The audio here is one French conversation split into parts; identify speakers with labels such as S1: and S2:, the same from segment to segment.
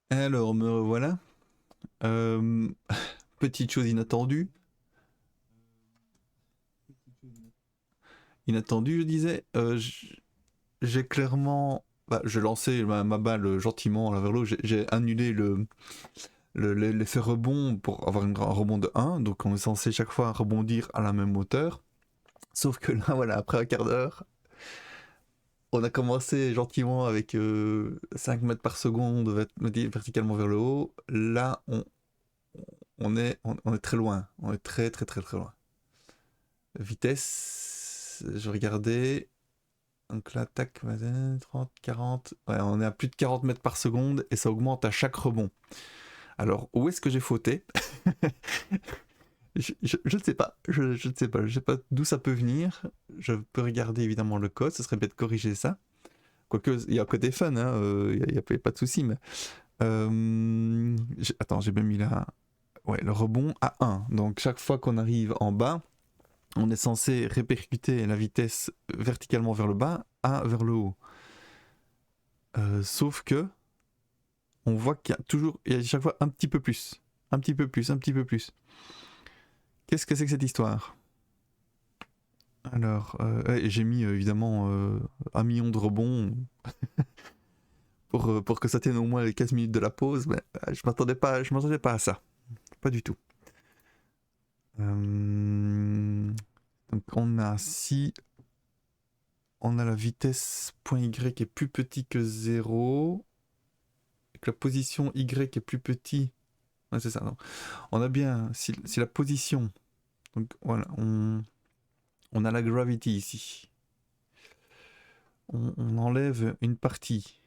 S1: Alors, me revoilà. Euh, Petite chose inattendue. Inattendue, je disais. J'ai clairement. Bah, j'ai lancé ma balle gentiment vers l'eau. J'ai annulé l'effet rebond pour avoir un rebond de 1. Donc, on est censé chaque fois rebondir à la même hauteur. Sauf que là, voilà, après un quart d'heure, on a commencé gentiment avec 5 mètres par seconde verticalement vers le haut. Là, on est très loin. On est très, très, très, très loin. Vitesse, je regardais. Donc là, tac, 30, 40. Ouais, on est à plus de 40 mètres par seconde et ça augmente à chaque rebond. Alors, où est-ce que j'ai fauté? Je ne sais pas. Je ne sais pas. Je sais pas d'où ça peut venir. Je peux regarder évidemment le code. Ce serait bien de corriger ça. Quoique, il y a un côté fun, hein, y a pas de souci. Mais attends, j'ai bien mis là. Ouais, le rebond à 1. Donc, chaque fois qu'on arrive en bas, on est censé répercuter la vitesse verticalement vers le bas à vers le haut. Sauf que on voit qu'il y a toujours, il y a à chaque fois un petit peu plus, un petit peu plus, un petit peu plus. Qu'est-ce que c'est que cette histoire? Alors, j'ai mis évidemment 1 million de rebonds pour que ça tienne au moins les 15 minutes de la pause, mais je m'attendais pas à ça, pas du tout. Donc on a si on a la vitesse point y est plus petit que 0, et que la position y est plus petit. Ouais, c'est ça. Donc, on a bien, si la position, donc voilà, on a la gravity ici. On enlève une partie.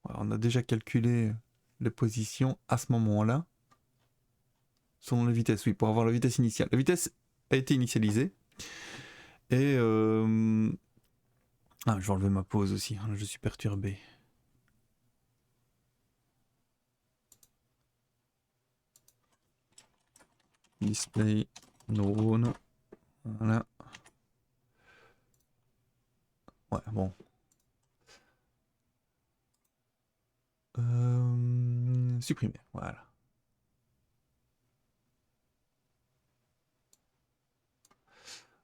S1: Voilà, on a déjà calculé les positions à ce moment-là, selon la vitesse. Oui, pour avoir la vitesse initiale. La vitesse a été initialisée. Et ah, je vais enlever ma pause aussi. Je suis perturbé. Display, no. Voilà. Ouais, bon. Supprimer. Voilà.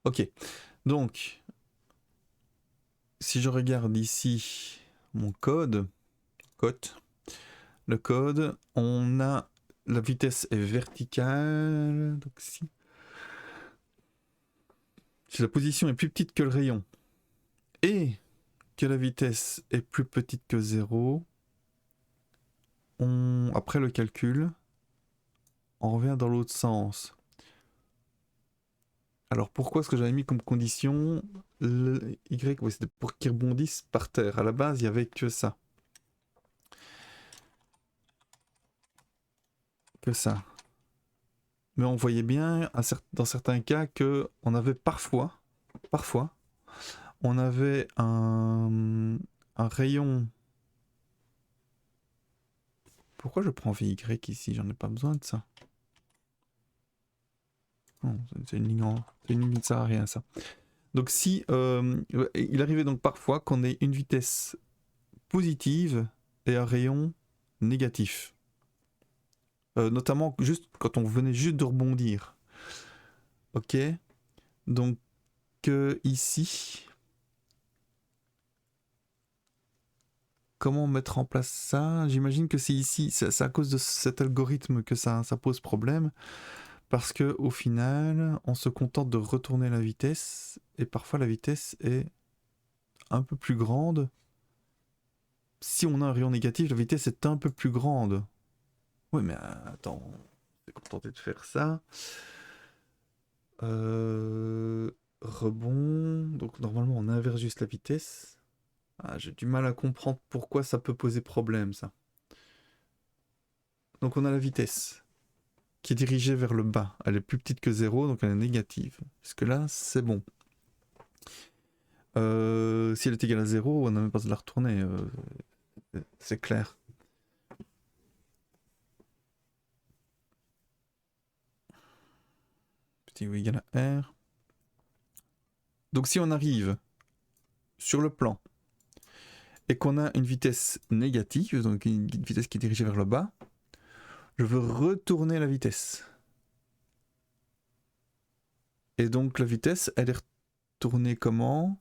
S1: Ok. Donc, si je regarde ici mon le code, on a la vitesse est verticale. Donc si la position est plus petite que le rayon et que la vitesse est plus petite que 0, après le calcul, on revient dans l'autre sens. Alors pourquoi est-ce que j'avais mis comme condition le Y? Oui, c'était pour qu'il rebondisse par terre. À la base, il n'y avait que ça. Que ça. Mais on voyait bien dans certains cas que on avait parfois, on avait un rayon. Pourquoi je prends VY ici? J'en ai pas besoin de ça. Non, c'est une ligne qui ne sert à rien ça. Donc si il arrivait donc parfois qu'on ait une vitesse positive et un rayon négatif. Notamment juste quand on venait juste de rebondir. Ok. Donc ici, comment mettre en place ça? J'imagine que c'est ici, c'est à cause de cet algorithme que ça pose problème. Parce que au final, on se contente de retourner la vitesse, et parfois la vitesse est un peu plus grande. Si on a un rayon négatif, la vitesse est un peu plus grande. Oui, mais attends, on s'est contenté de faire ça. Rebond, donc normalement on inverse juste la vitesse. Ah, j'ai du mal à comprendre pourquoi ça peut poser problème ça. Donc on a la vitesse qui est dirigée vers le bas. Elle est plus petite que 0, donc elle est négative. Jusque là, c'est bon. Si elle est égale à 0, on n'a même pas de la retourner. C'est clair. Petit ou égal à R. Donc si on arrive sur le plan et qu'on a une vitesse négative, donc une vitesse qui est dirigée vers le bas, je veux retourner la vitesse. Et donc la vitesse, elle est retournée comment?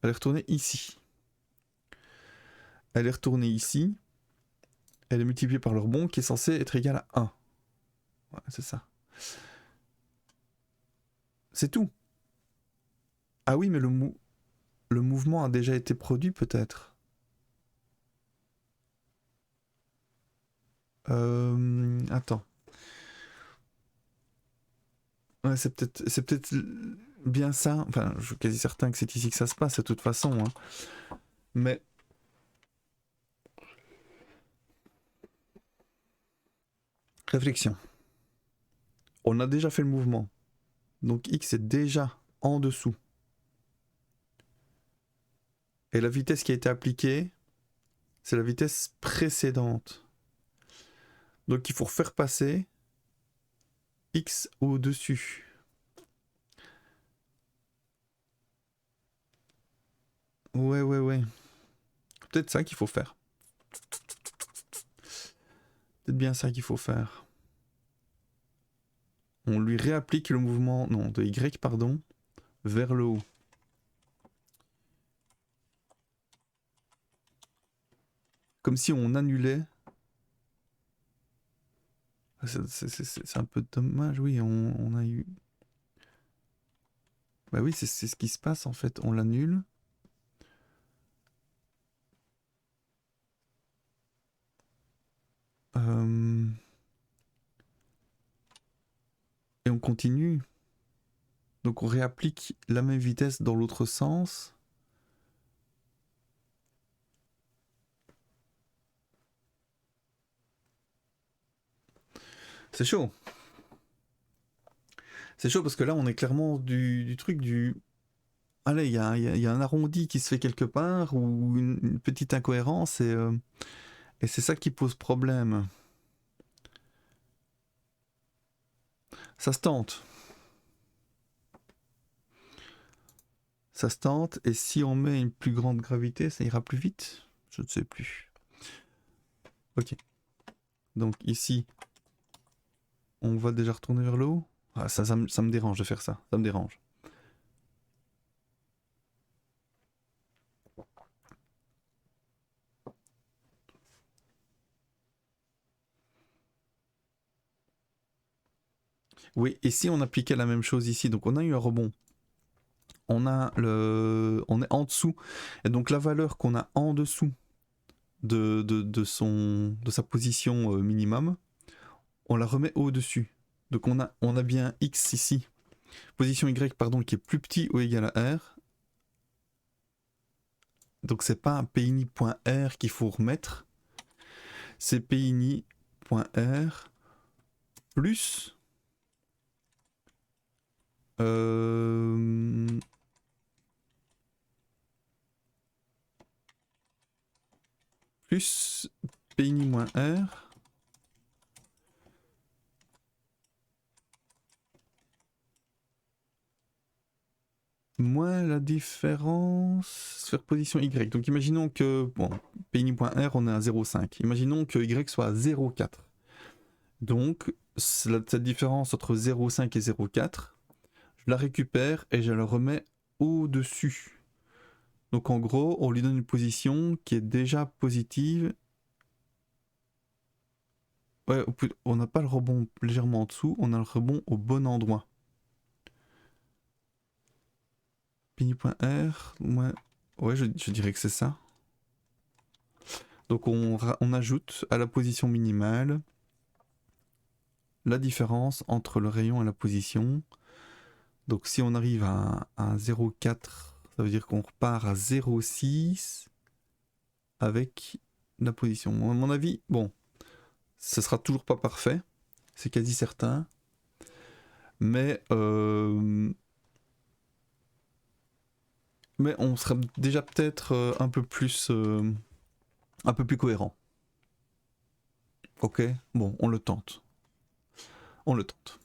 S1: Elle est retournée ici. Elle est retournée ici. Elle est multipliée par le rebond qui est censé être égal à 1. Ouais, c'est ça. C'est tout. Ah oui, mais le mouvement a déjà été produit peut-être. Attends. Ouais, c'est peut-être bien ça. Enfin, je suis quasi certain que c'est ici que ça se passe de toute façon. Hein. Mais réflexion. On a déjà fait le mouvement. Donc X est déjà en dessous. Et la vitesse qui a été appliquée, c'est la vitesse précédente. Donc il faut refaire passer X au-dessus. Ouais. Peut-être ça qu'il faut faire. Peut-être bien ça qu'il faut faire. On lui réapplique le mouvement, non, de Y, pardon, vers le haut. Comme si on annulait. C'est un peu dommage, oui, on a eu... Bah oui, c'est ce qui se passe en fait, on l'annule. Et on continue. Donc on réapplique la même vitesse dans l'autre sens. C'est chaud. C'est chaud parce que là on est clairement du truc du... Allez, il y a un arrondi qui se fait quelque part ou une petite incohérence et c'est ça qui pose problème. Ça se tente. Ça se tente et si on met une plus grande gravité, ça ira plus vite. Je ne sais plus. Ok. Donc ici, on va déjà retourner vers le haut. Ah, ça me dérange de faire ça. Ça me dérange. Oui, et si on appliquait la même chose ici, donc on a eu un rebond. On est en dessous. Et donc la valeur qu'on a en dessous de sa position minimum, on la remet au-dessus. Donc on a bien X ici, position Y, pardon, qui est plus petit ou égal à R. Donc c'est pas un PINI.R qu'il faut remettre, c'est PINI.R plus plus PINI-R moins la différence superposition Y. Donc imaginons que, bon, PINI.R on est à 0,5. Imaginons que Y soit à 0,4. Donc cette différence entre 0,5 et 0,4, je la récupère et je la remets au-dessus. Donc en gros, on lui donne une position qui est déjà positive. Ouais, on n'a pas le rebond légèrement en dessous, on a le rebond au bon endroit. Pini.r, ouais, je dirais que c'est ça. Donc on ajoute à la position minimale la différence entre le rayon et la position. Donc si on arrive à 0,4, ça veut dire qu'on repart à 0,6 avec la position. À mon avis, bon, ce sera toujours pas parfait, c'est quasi certain. Mais on sera déjà peut-être un peu plus cohérent. Ok, bon, on le tente. On le tente.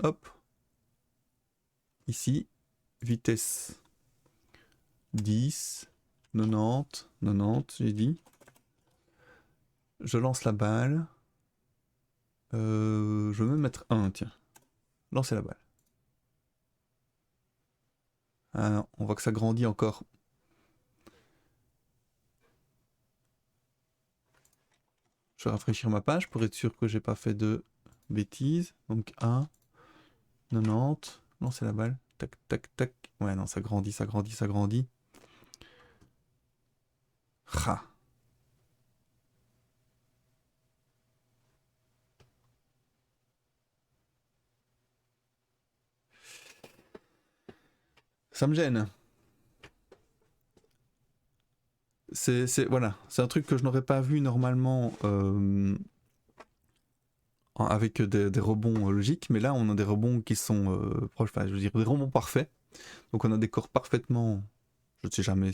S1: Hop. Ici, vitesse 10, 90, 90, j'ai dit. Je lance la balle. Je vais même mettre 1, tiens. Lancer la balle. Ah non, on voit que ça grandit encore. Je vais rafraîchir ma page pour être sûr que j'ai pas fait de bêtises. Donc 1, 90, lancer la balle. Tac, tac, tac. Ouais, non, ça grandit, ça grandit, ça grandit. Ha. Ça me gêne. Voilà, c'est un truc que je n'aurais pas vu normalement avec des rebonds logiques, mais là on a des rebonds qui sont proches, enfin, je veux dire des rebonds parfaits. Donc on a des corps parfaitement, je ne sais jamais,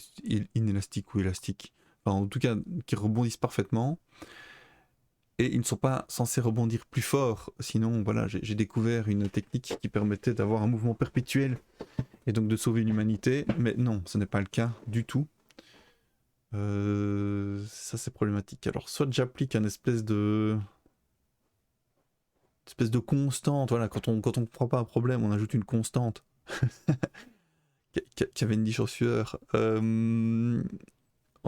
S1: inélastiques ou élastiques, enfin, en tout cas qui rebondissent parfaitement. Et ils ne sont pas censés rebondir plus fort, sinon voilà, j'ai découvert une technique qui permettait d'avoir un mouvement perpétuel et donc de sauver l'humanité, mais non, ce n'est pas le cas du tout. Ça c'est problématique. Alors soit j'applique un espèce de constante, voilà, quand on comprend pas un problème, on ajoute une constante. Cavendish en sueur. On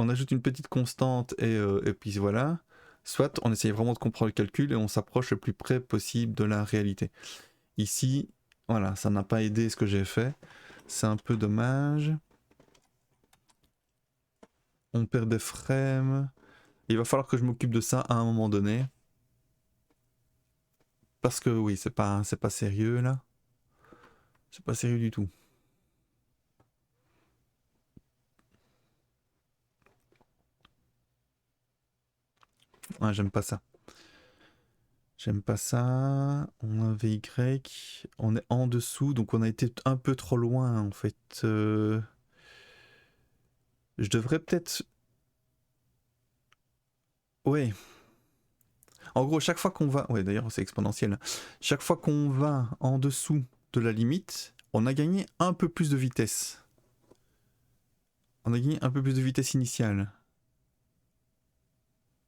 S1: ajoute une petite constante et puis voilà. Soit on essaye vraiment de comprendre le calcul et on s'approche le plus près possible de la réalité. Ici, voilà, ça n'a pas aidé ce que j'ai fait. C'est un peu dommage. On perd des frames. Il va falloir que je m'occupe de ça à un moment donné. Parce que oui, c'est pas sérieux là. C'est pas sérieux du tout. Ouais, j'aime pas ça. J'aime pas ça. On a VY. On est en dessous, donc on a été un peu trop loin en fait. Je devrais peut-être. Ouais. En gros, chaque fois qu'on va. Ouais, d'ailleurs, c'est exponentiel. Chaque fois qu'on va en dessous de la limite, on a gagné un peu plus de vitesse. On a gagné un peu plus de vitesse initiale.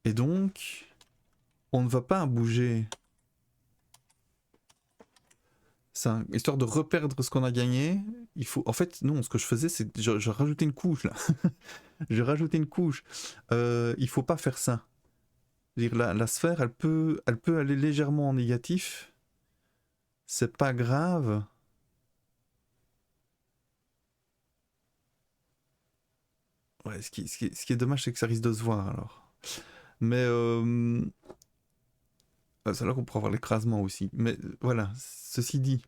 S1: Et donc, on ne va pas bouger. Ça, histoire de reperdre ce qu'on a gagné, il faut. En fait, non, ce que je faisais, c'est je rajoutais une couche là. J'ai rajouté une couche. Il faut pas faire ça. Dire la sphère, elle peut aller légèrement en négatif. C'est pas grave. Ouais, ce qui est dommage, c'est que ça risque de se voir alors. Mais c'est là qu'on pourra voir l'écrasement aussi. Mais voilà, ceci dit.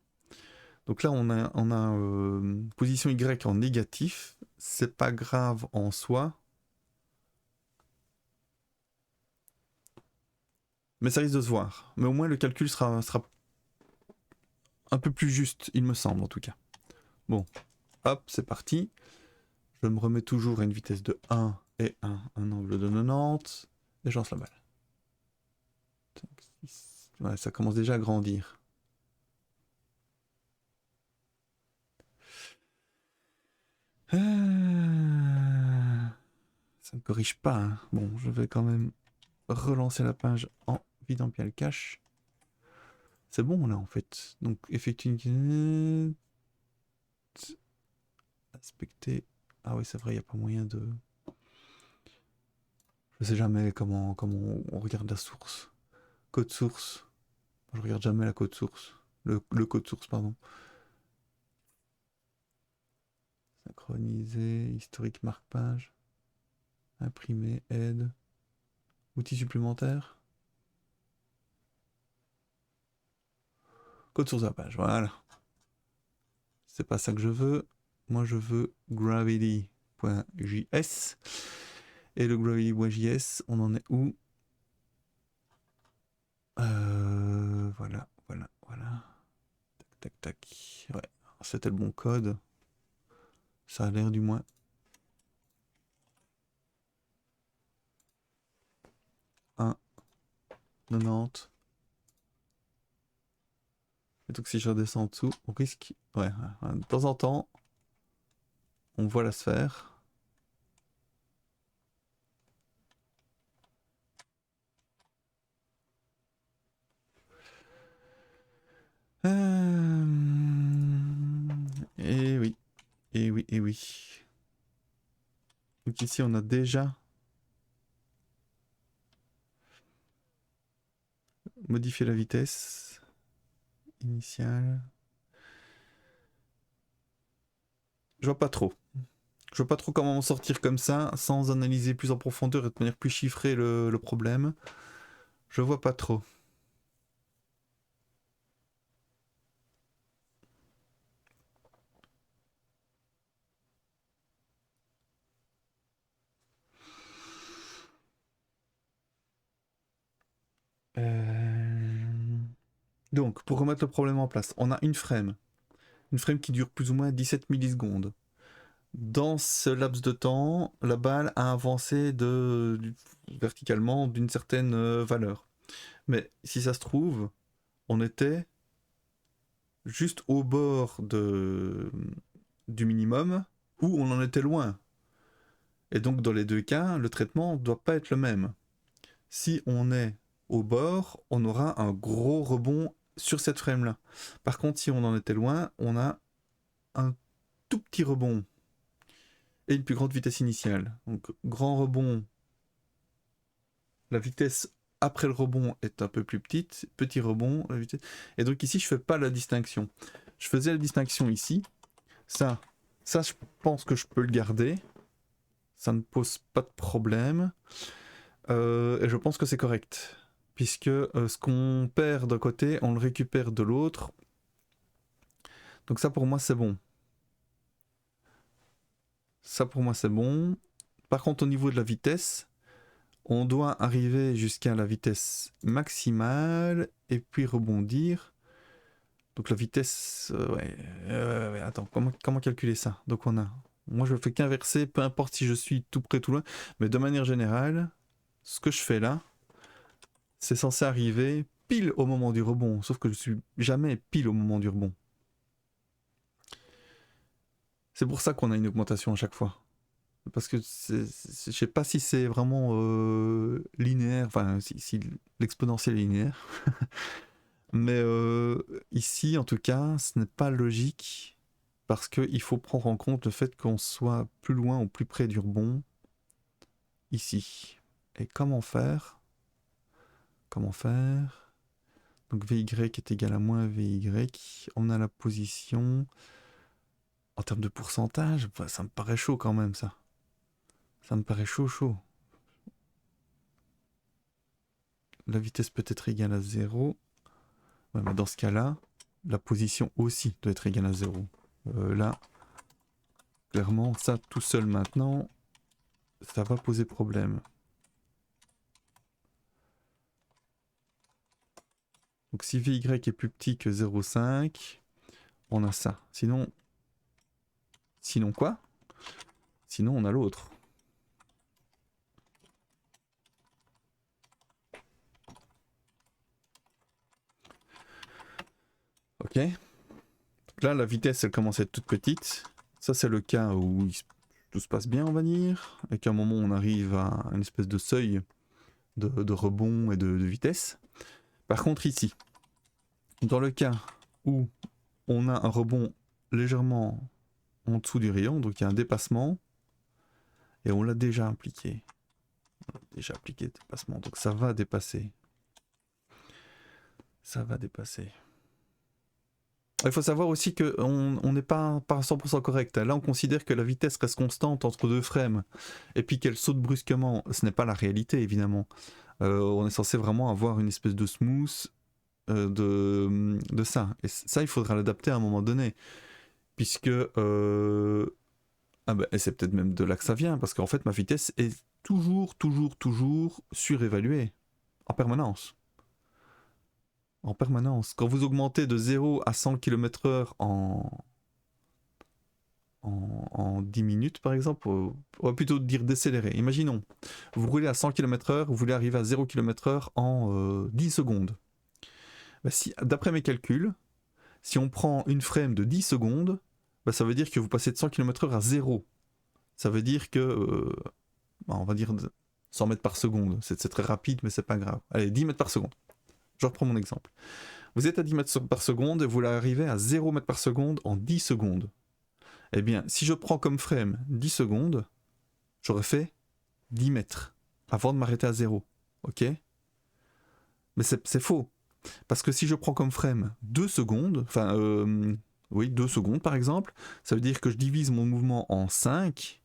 S1: Donc là, on a position Y en négatif. C'est pas grave en soi. Mais ça risque de se voir. Mais au moins, le calcul sera un peu plus juste, il me semble en tout cas. Bon, hop, c'est parti. Je me remets toujours à une vitesse de 1 et un angle de 90. Et je lance la balle. 5, 6. Ouais, ça commence déjà à grandir. Ça ne corrige pas. Hein. Bon, je vais quand même relancer la page en vidant bien le cache. C'est bon là en fait. Donc effectuer une... Inspecter. Ah oui, c'est vrai, il n'y a pas moyen de... Je sais jamais comment on regarde la source. Code source. Je regarde jamais la code source. Le code source, pardon. Synchroniser, historique marque-page. Imprimer, aide. Outils supplémentaires. Code source de la page, voilà. C'est pas ça que je veux. Moi je veux gravity.js. Et le gravity.js, on en est où? Voilà. Tac, tac, tac. Ouais, c'était le bon code. Ça a l'air du moins. Un 90. Et donc si je redescends en dessous, on risque... Ouais, de temps en temps, on voit la sphère. Et oui, et oui. Donc ici, on a déjà modifié la vitesse initiale. Je vois pas trop. Je vois pas trop comment en sortir comme ça, sans analyser plus en profondeur et de manière plus chiffrée le problème. Je vois pas trop. Donc, pour remettre le problème en place, on a une frame. Une frame qui dure plus ou moins 17 millisecondes. Dans ce laps de temps, la balle a avancé verticalement d'une certaine valeur. Mais si ça se trouve, on était juste au bord du minimum ou on en était loin. Et donc dans les deux cas, le traitement ne doit pas être le même. Si on est au bord, on aura un gros rebond sur cette frame-là. Par contre, si on en était loin, on a un tout petit rebond et une plus grande vitesse initiale. Donc grand rebond, la vitesse après le rebond est un peu plus petite, petit rebond, la vitesse... Et donc ici, je ne fais pas la distinction. Je faisais la distinction ici. Ça, je pense que je peux le garder. Ça ne pose pas de problème. Et je pense que c'est correct. Puisque ce qu'on perd d'un côté, on le récupère de l'autre. Donc ça, pour moi, c'est bon. Ça, pour moi, c'est bon. Par contre, au niveau de la vitesse, on doit arriver jusqu'à la vitesse maximale et puis rebondir. Donc la vitesse... ouais, attends, comment calculer ça? Donc on a... Moi, je fais qu'inverser, peu importe si je suis tout près, tout loin. Mais de manière générale, ce que je fais là, c'est censé arriver pile au moment du rebond. Sauf que je suis jamais pile au moment du rebond. C'est pour ça qu'on a une augmentation à chaque fois. Parce que je sais pas si c'est vraiment linéaire, enfin si l'exponentiel est linéaire. Mais ici, en tout cas, ce n'est pas logique parce qu'il faut prendre en compte le fait qu'on soit plus loin ou plus près du rebond ici. Et comment faire? Comment faire? Donc VY est égal à moins VY. On a la position. En termes de pourcentage, bah, ça me paraît chaud quand même, ça. Ça me paraît chaud. La vitesse peut être égale à 0. Ouais, mais dans ce cas-là, la position aussi doit être égale à 0. Là, clairement, ça tout seul maintenant, ça va poser problème. Donc si VY est plus petit que 0,5, on a ça. Sinon quoi? Sinon on a l'autre. Ok. Donc là, la vitesse, elle commence à être toute petite. Ça, c'est le cas où tout se passe bien, on va dire. Et qu'à un moment, on arrive à une espèce de seuil de rebond et de vitesse. Par contre, ici, dans le cas où on a un rebond légèrement en dessous du rayon, donc il y a un dépassement, et on l'a déjà appliqué. Déjà appliqué le dépassement, donc ça va dépasser. Ça va dépasser. Il faut savoir aussi qu'on n'est pas 100% correct. Là, on considère que la vitesse reste constante entre deux frames et puis qu'elle saute brusquement. Ce n'est pas la réalité, évidemment. On est censé vraiment avoir une espèce de smooth de ça. Et ça, il faudra l'adapter à un moment donné. Puisque... et c'est peut-être même de là que ça vient, parce qu'en fait, ma vitesse est toujours surévaluée. En permanence. En permanence. Quand vous augmentez de 0 à 100 km/h en 10 minutes, par exemple, on va plutôt dire décélérer. Imaginons, vous roulez à 100 km/h, vous voulez arriver à 0 km/h en 10 secondes. Bah, d'après mes calculs, si on prend une frame de 10 secondes, bah, ça veut dire que vous passez de 100 km/h à 0. Ça veut dire que, on va dire 100 mètres par seconde. C'est très rapide, mais c'est pas grave. Allez, 10 mètres par seconde. Je reprends mon exemple. Vous êtes à 10 mètres par seconde et vous arrivez à 0 mètres par seconde en 10 secondes. Eh bien, si je prends comme frame 10 secondes, j'aurais fait 10 mètres avant de m'arrêter à 0. Ok? Mais c'est faux. Parce que si je prends comme frame 2 secondes, enfin, oui, 2 secondes par exemple, ça veut dire que je divise mon mouvement en 5.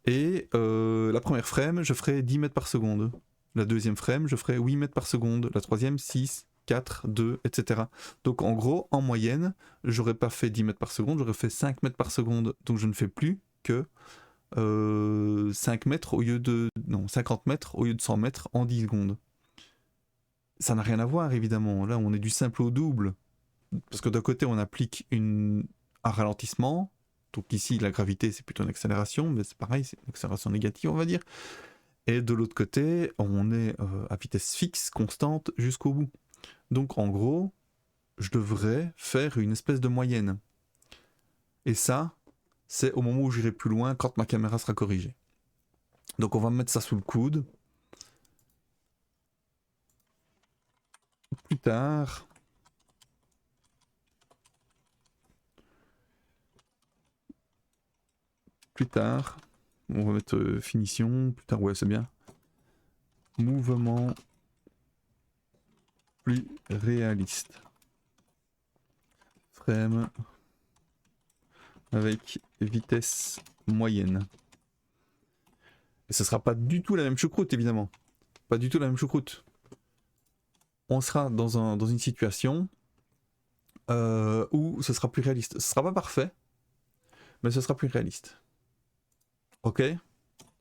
S1: Et la première frame, je ferai 10 mètres par seconde. La deuxième frame, je ferai 8 mètres par seconde. La troisième, 6, 4, 2, etc. Donc en gros, en moyenne, j'aurais pas fait 10 mètres par seconde, j'aurais fait 5 mètres par seconde. Donc je ne fais plus que 5 mètres au lieu de... Non, 50 mètres au lieu de 100 mètres en 10 secondes. Ça n'a rien à voir, évidemment. Là, on est du simple au double. Parce que d'un côté, on applique un ralentissement. Donc ici, la gravité, c'est plutôt une accélération, mais c'est pareil, c'est une accélération négative, on va dire. Et de l'autre côté, on est à vitesse fixe, constante, jusqu'au bout. Donc en gros, je devrais faire une espèce de moyenne. Et ça, c'est au moment où j'irai plus loin, quand ma caméra sera corrigée. Donc on va mettre ça sous le coude. Plus tard... on va mettre finition, plus tard, ouais c'est bien. Mouvement plus réaliste. Frame avec vitesse moyenne. Et ce sera pas du tout la même choucroute, évidemment. Pas du tout la même choucroute. On sera dans une situation où ce sera plus réaliste. Ce sera pas parfait, mais ce sera plus réaliste. Ok?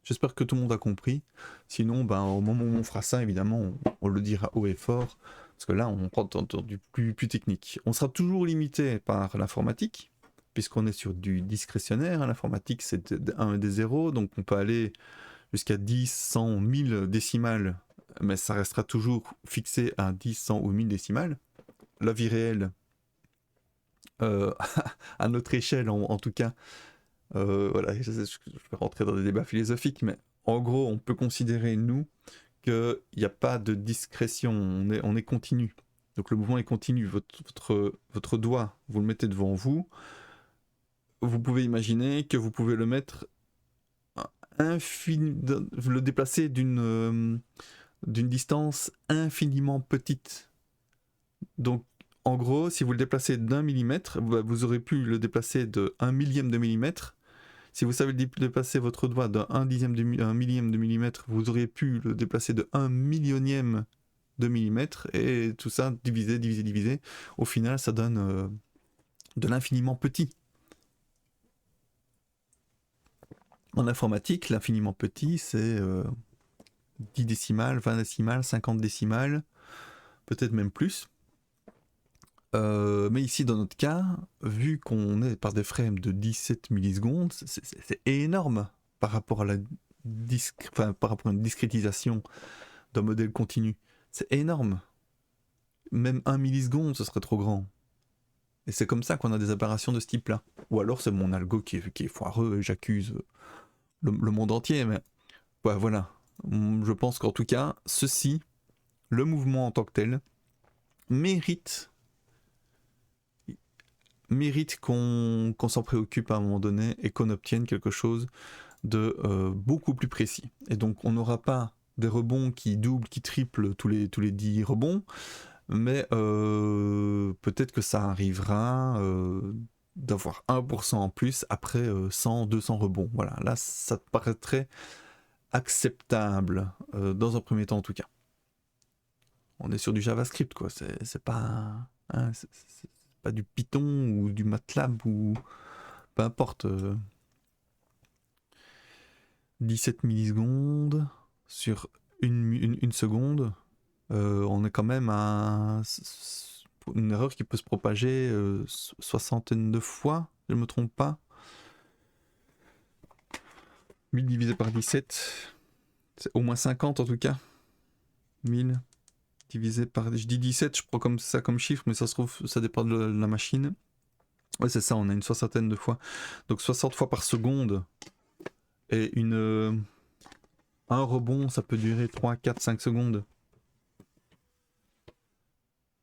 S1: J'espère que tout le monde a compris. Sinon, ben, au moment où on fera ça, évidemment, on le dira haut et fort. Parce que là, on prend du plus technique. On sera toujours limité par l'informatique, puisqu'on est sur du discrétionnaire. L'informatique, c'est des 1 et des 0, donc on peut aller jusqu'à 10, 100, 1000 décimales, mais ça restera toujours fixé à 10, 100 ou 1000 décimales. La vie réelle, à notre échelle en tout cas, voilà, je vais rentrer dans des débats philosophiques, mais en gros, on peut considérer, nous, qu'il n'y a pas de discrétion, on est continu. Donc le mouvement est continu. Votre doigt, vous le mettez devant vous. Vous pouvez imaginer que vous pouvez le mettre le déplacer d'une distance infiniment petite. Donc en gros, si vous le déplacez d'1 millimètre, vous aurez pu le déplacer de 1 millième de millimètre. Si vous savez déplacer votre doigt d'un 1 millième de millimètre, vous auriez pu le déplacer de 1 millionième de millimètre, et tout ça divisé. Au final, ça donne de l'infiniment petit. En informatique, l'infiniment petit, c'est 10 décimales, 20 décimales, 50 décimales, peut-être même plus. Mais ici, dans notre cas, vu qu'on est par des frames de 17 millisecondes, c'est énorme par rapport à par rapport à une discrétisation d'un modèle continu. C'est énorme. Même 1 milliseconde, ce serait trop grand. Et c'est comme ça qu'on a des aberrations de ce type-là. Ou alors c'est mon algo qui est foireux et j'accuse le monde entier. Mais ouais, voilà. Je pense qu'en tout cas, le mouvement en tant que tel, mérite qu'on s'en préoccupe à un moment donné et qu'on obtienne quelque chose de beaucoup plus précis. Et donc on n'aura pas des rebonds qui doublent, qui triplent tous les 10 rebonds, mais peut-être que ça arrivera d'avoir 1% en plus après 100, 200 rebonds. Voilà, là ça paraîtrait acceptable, dans un premier temps en tout cas. On est sur du JavaScript, quoi, c'est pas... Hein, c'est pas du Python ou du MATLAB ou peu importe. 17 millisecondes sur une seconde, on est quand même à une erreur qui peut se propager soixantaine de fois, je ne me trompe pas. 1000 divisé par 17, c'est au moins 50 en tout cas. 1000 divisé par... Je dis 17, je prends comme ça comme chiffre, mais ça se trouve, ça dépend de la machine. Ouais, c'est ça, on a une soixantaine de fois. Donc 60 fois par seconde. Et un rebond, ça peut durer 3, 4, 5 secondes.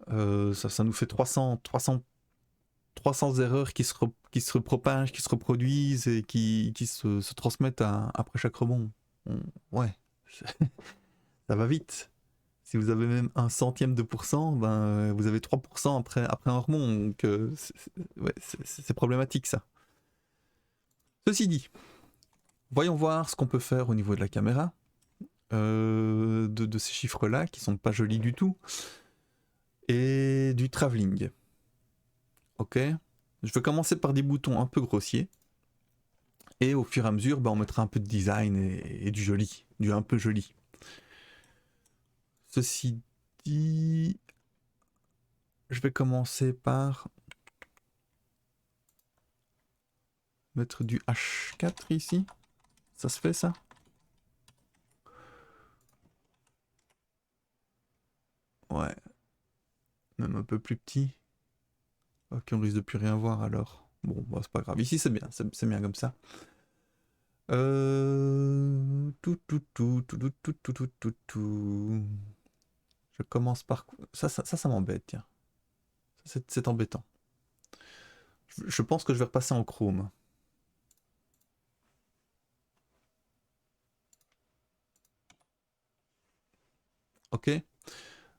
S1: Ça nous fait 300 300 erreurs qui qui se propagent, qui se reproduisent et qui se transmettent après chaque rebond. Ouais, ça va vite. Si vous avez même un centième de pourcent, ben, vous avez 3% après un rebond. Donc, ouais, c'est problématique ça. Ceci dit, voyons voir ce qu'on peut faire au niveau de la caméra. De ces chiffres-là, qui sont pas jolis du tout. Et du travelling. Ok. Je vais commencer par des boutons un peu grossiers. Et au fur et à mesure, ben, on mettra un peu de design et du joli. Du un peu joli. Ceci dit, je vais commencer par mettre du H4 ici. Ça se fait ça? Ouais. Même un peu plus petit. Ok, on risque de plus rien voir alors. Bon, bah, c'est pas grave. Ici, c'est bien. C'est bien comme ça. Tout. Je commence par... Ça m'embête, tiens. C'est embêtant. Je pense que je vais repasser en Chrome. Ok.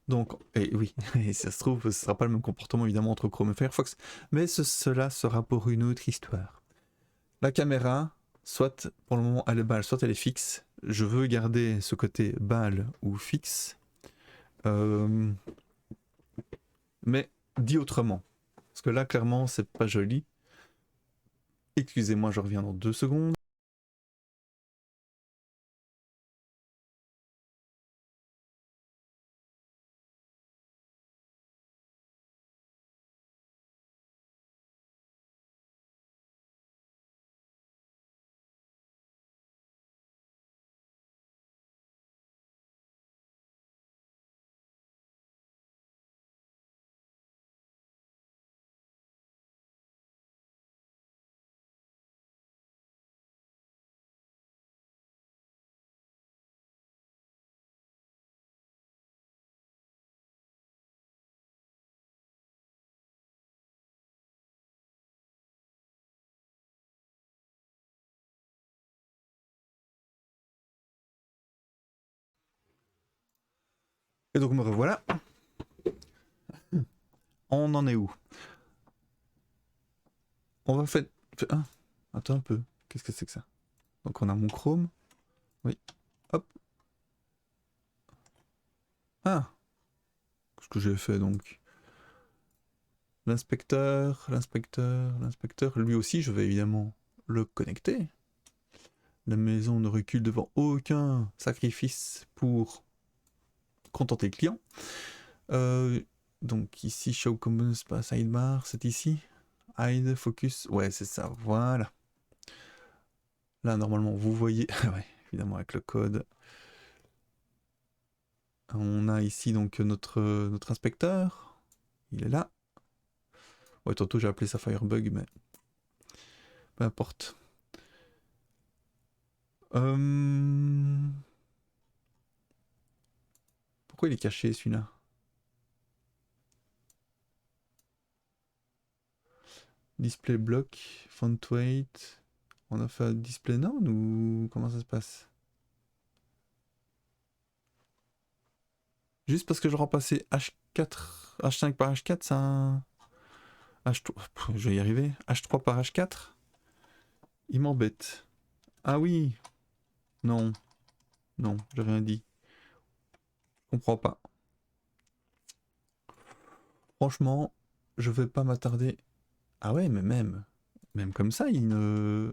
S1: Donc, et oui, et ça se trouve, ce sera pas le même comportement évidemment entre Chrome et Firefox, mais cela sera pour une autre histoire. La caméra, soit pour le moment elle est balle, soit elle est fixe. Je veux garder ce côté balle ou fixe, euh, mais dit autrement. Parce que là, clairement, c'est pas joli. Excusez-moi, je reviens dans 2 secondes. Et donc me revoilà. On en est où? On va faire... Ah, attends un peu. Qu'est-ce que c'est que ça? Donc on a mon Chrome. Oui. Hop. Ah, ce que j'ai fait donc. L'inspecteur, lui aussi, je vais évidemment le connecter. La maison ne recule devant aucun sacrifice pour contenter le client. Donc ici, Show Components, pas Sidebar, c'est ici. Hide, Focus, ouais, c'est ça, voilà. Là, normalement, vous voyez, ouais, évidemment, avec le code. On a ici donc notre inspecteur. Il est là. Ouais, tantôt j'ai appelé ça Firebug, mais peu importe. Pourquoi il est caché celui-là? Display block, font weight. On a fait un display none ou comment ça se passe? Juste parce que je remplaçais H4, H5 par H4, ça. H3, je vais y arriver. H3 par H4? Il m'embête. Ah oui! Non, non, j'ai rien dit. Je comprends pas. Franchement, je vais pas m'attarder. Ah ouais, mais même comme ça, il ne.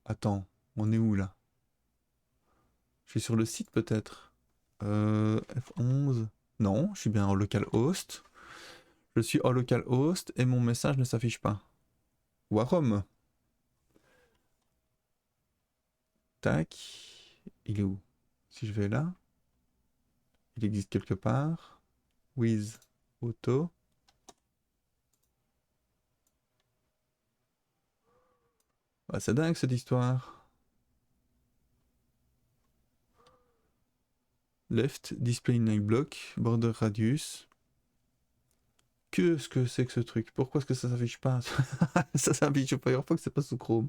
S1: Attends, on est où là? Je suis sur le site peut-être. F11. Non, je suis bien en localhost. Je suis en localhost et mon message ne s'affiche pas. Ou à Rome. Tac. Il est où? Si je vais là, il existe quelque part. With auto. Ah, c'est dingue cette histoire. Left, display inline block, border radius. Qu'est-ce que c'est que ce truc? Pourquoi est-ce que ça s'affiche pas? Ça s'affiche au Firefox, c'est pas sous Chrome.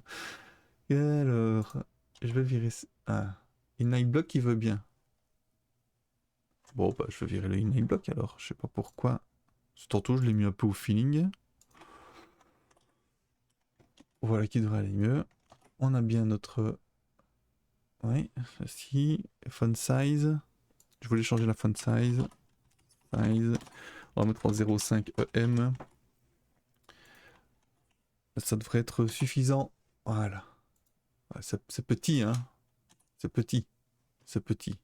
S1: Et alors, je vais virer... Ah, InlineBlock qui veut bien. Bon, bah je vais virer le InlineBlock alors, je sais pas pourquoi. Tantôt je l'ai mis un peu au feeling. Voilà qui devrait aller mieux. On a bien notre... Oui, ceci, font size. Je voulais changer la font size. Size. On va mettre en 0,5 EM. Ça devrait être suffisant. Voilà. C'est petit, hein. C'est petit. C'est petit.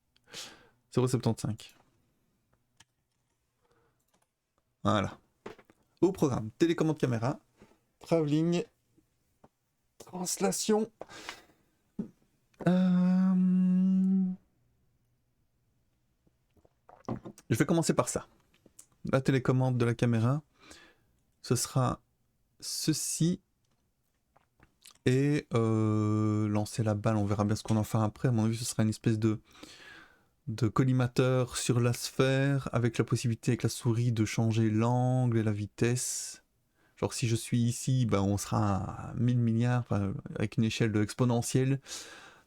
S1: 0,75. Voilà. Au programme, télécommande caméra, travelling, translation. Je vais commencer par ça. La télécommande de la caméra, ce sera ceci. Et lancer la balle, on verra bien ce qu'on en fera après. À mon avis, ce sera une espèce de collimateur sur la sphère avec la possibilité avec la souris de changer l'angle et la vitesse. Genre si je suis ici, ben on sera à 1000 milliards, enfin, avec une échelle exponentielle.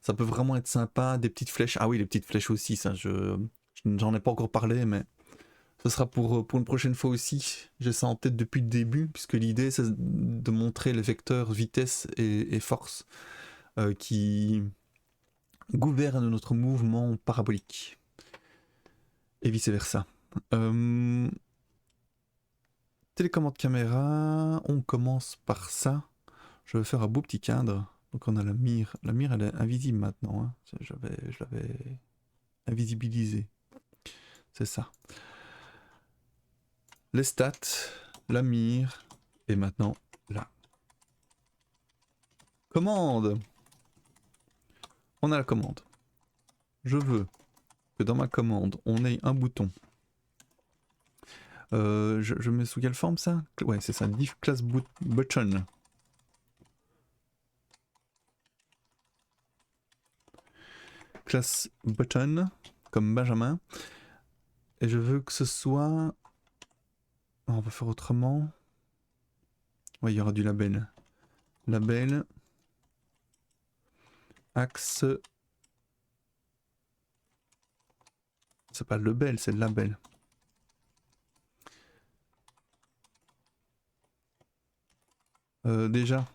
S1: Ça peut vraiment être sympa. Des petites flèches. Ah oui, les petites flèches aussi, ça, j'en ai pas encore parlé, mais ce sera pour une prochaine fois aussi. J'ai ça en tête depuis le début, puisque l'idée c'est de montrer les vecteurs vitesse et force qui gouvernent notre mouvement parabolique. Et vice versa. Télécommande caméra, on commence par ça. Je vais faire un beau petit cadre. Donc on a la mire. La mire elle est invisible maintenant. Hein. Je l'avais invisibilisée. C'est ça. Les stats, la mire, et maintenant la commande. On a la commande. Je veux que dans ma commande, on ait un bouton. Je mets sous quelle forme ça? Ouais, c'est ça, div class button. Class button, comme Benjamin. Et je veux que ce soit... On va faire autrement. Ouais, il y aura du label. Label. Axe. C'est pas le label, c'est le label. Déjà.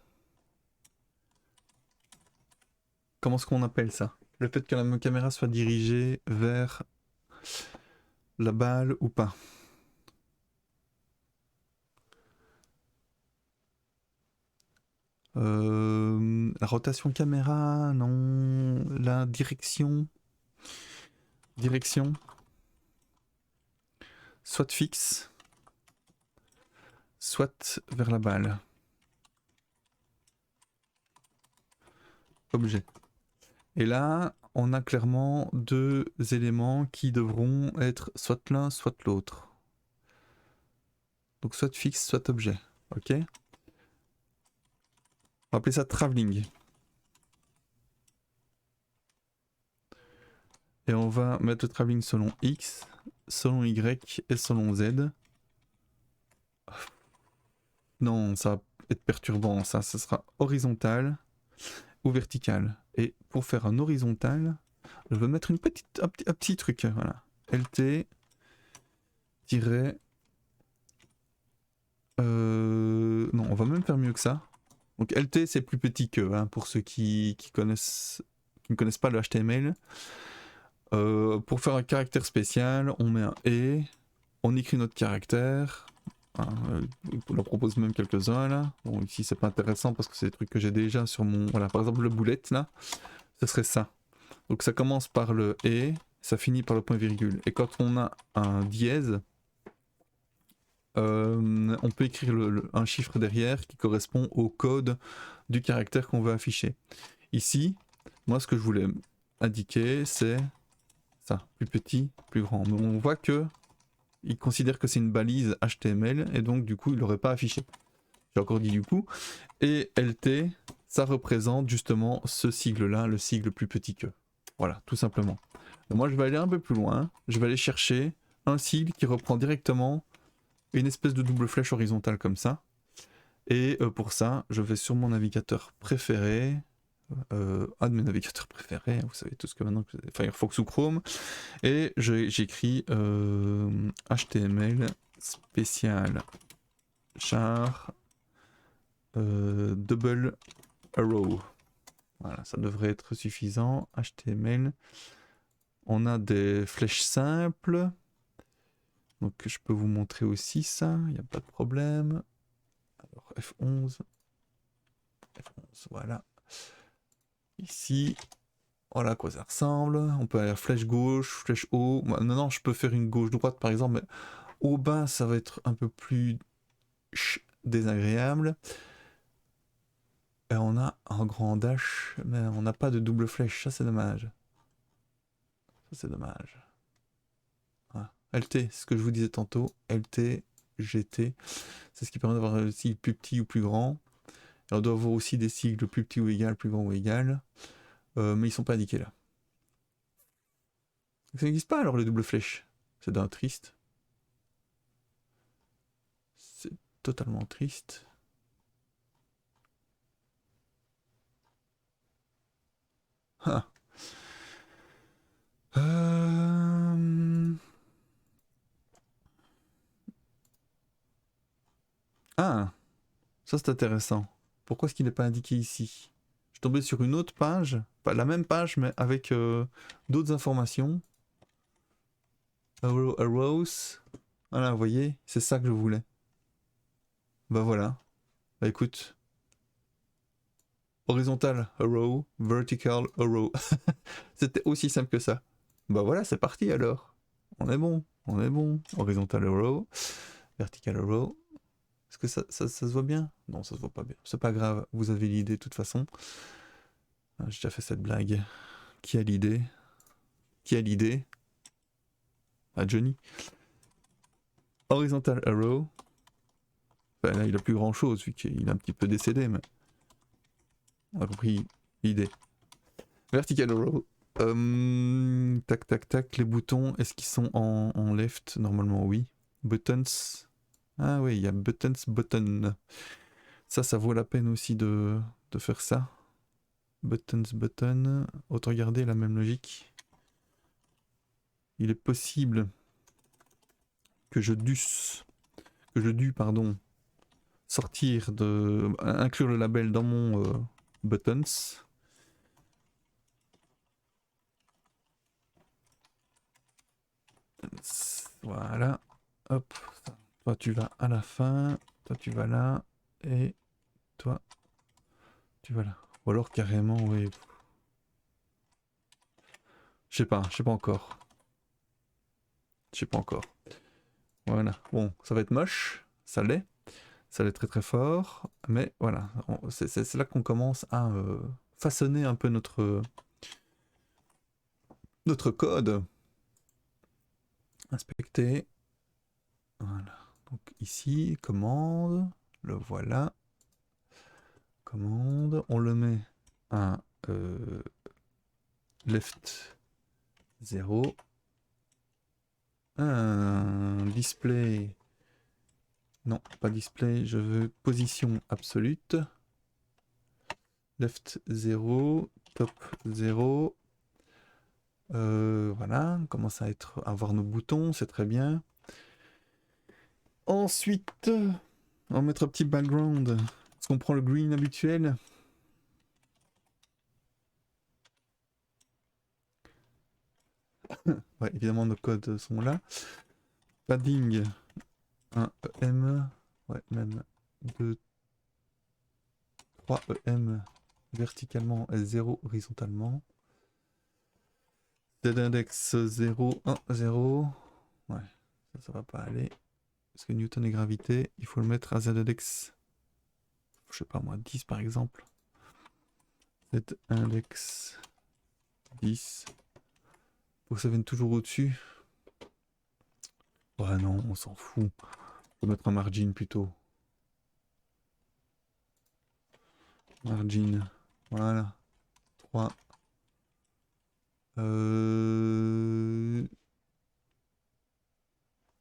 S1: Comment est-ce qu'on appelle ça? Le fait que la caméra soit dirigée vers la balle ou pas? La rotation caméra, non. La direction. Direction. Soit fixe, soit vers la balle. Objet. Et là, on a clairement deux éléments qui devront être soit l'un, soit l'autre. Donc soit fixe, soit objet. Ok. On va appeler ça travelling. Et on va mettre le travelling selon X, selon Y et selon Z. Non, ça va être perturbant. Ça sera horizontal ou vertical. Et pour faire un horizontal, je vais mettre un petit truc. Voilà. LT non, on va même faire mieux que ça. Donc LT c'est plus petit que, hein, pour ceux qui ne connaissent pas le HTML. Pour faire un caractère spécial, on met un et, on écrit notre caractère. On en propose même quelques-uns là. Bon, ici c'est pas intéressant parce que c'est des trucs que j'ai déjà sur mon. Voilà, par exemple le boulet là, ce serait ça. Donc ça commence par le et, ça finit par le point virgule. Et quand on a un dièse, on peut écrire un chiffre derrière qui correspond au code du caractère qu'on veut afficher. Ici, moi ce que je voulais indiquer c'est ça, plus petit, plus grand. Mais on voit que il considère que c'est une balise HTML et donc du coup il l'aurait pas affiché. J'ai encore dit du coup. Et LT, ça représente justement ce sigle là, le sigle plus petit que. Voilà, tout simplement. Donc moi je vais aller un peu plus loin, je vais aller chercher un sigle qui reprend directement une espèce de double flèche horizontale comme ça. Et pour ça, je vais sur mon navigateur préféré, un de mes navigateurs préférés, vous savez tout ce que maintenant, Firefox ou Chrome, et j'écris HTML spécial char double arrow. Voilà, ça devrait être suffisant. HTML. On a des flèches simples. Donc je peux vous montrer aussi ça, il n'y a pas de problème. Alors F11. F11, voilà. Ici, voilà à quoi ça ressemble. On peut aller flèche gauche, flèche haut. Maintenant, je peux faire une gauche-droite par exemple, mais au bas, ça va être un peu plus désagréable. Et on a un grand dash, mais on n'a pas de double flèche, ça c'est dommage. Ça c'est dommage. Voilà. LT, c'est ce que je vous disais tantôt. LT, GT, c'est ce qui permet d'avoir un sigle plus petit ou plus grand. Et on doit avoir aussi des sigles plus petits ou égal, plus grand ou égal. Mais ils sont pas indiqués là. Ça n'existe pas alors les doubles flèches. C'est d'un triste. C'est totalement triste. Ah. Ah, ça c'est intéressant. Pourquoi est-ce qu'il n'est pas indiqué ici? Je suis tombé sur une autre page, pas la même page, mais avec d'autres informations. Arrows. Voilà, vous voyez, c'est ça que je voulais. Bah voilà. Bah écoute. Horizontal arrow, vertical arrow. C'était aussi simple que ça. Bah voilà, c'est parti alors. On est bon, on est bon. Horizontal arrow, vertical arrow. Est-ce que ça se voit bien? Non, ça se voit pas bien. C'est pas grave, vous avez l'idée de toute façon. J'ai déjà fait cette blague. Qui a l'idée? Qui a l'idée? Ah, Johnny. Horizontal arrow. Enfin, là, il a plus grand chose vu qu'il est un petit peu décédé, mais on a compris l'idée. Vertical arrow. Tac, tac, tac. Les boutons, est-ce qu'ils sont en left? Normalement, oui. Buttons. Ah oui, il y a buttons, button. Ça vaut la peine aussi de faire ça. Buttons, button. Autant garder la même logique. Il est possible que je dû, pardon, sortir inclure le label dans mon buttons. Voilà. Hop. Toi, tu vas à la fin. Toi, tu vas là. Et toi, tu vas là. Ou alors carrément, oui. Je sais pas encore. Je sais pas encore. Voilà. Bon, ça va être moche. Ça l'est. Ça l'est très très fort. Mais voilà. C'est là qu'on commence à façonner un peu notre code. Inspecter. Voilà. Donc ici, commande. Le voilà. Commande. On le met à left 0. Un display. Non, pas display. Je veux position absolue. Left 0. Top 0. Voilà. On commence à avoir nos boutons. C'est très bien. Ensuite, on va mettre un petit background. Est-ce qu'on prend le green habituel? Ouais, évidemment, nos codes sont là. Padding 1 EM. Ouais, même 2, 3 EM verticalement et 0 horizontalement. Z-index 0, 1, 0. Ouais, ça va pas aller. Parce que Newton et gravité, il faut le mettre à Z-index, je sais pas moi, 10 par exemple. Z-index 10. Faut que ça vienne toujours au-dessus. Ouais, non, on s'en fout. Faut mettre un margin plutôt. Margin. Voilà. 3.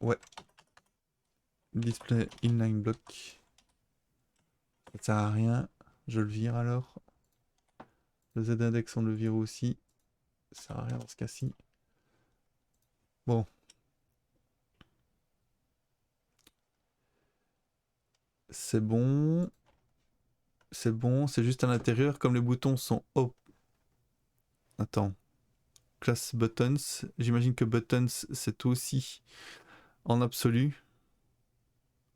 S1: Ouais. display inline block. Ça sert à rien. Je le vire alors. Le Z-index on le vire aussi. Ça sert à rien dans ce cas-ci. Bon. C'est bon. C'est bon. C'est juste à l'intérieur. Comme les boutons sont haut. Attends. Class buttons. J'imagine que buttons c'est aussi en absolu.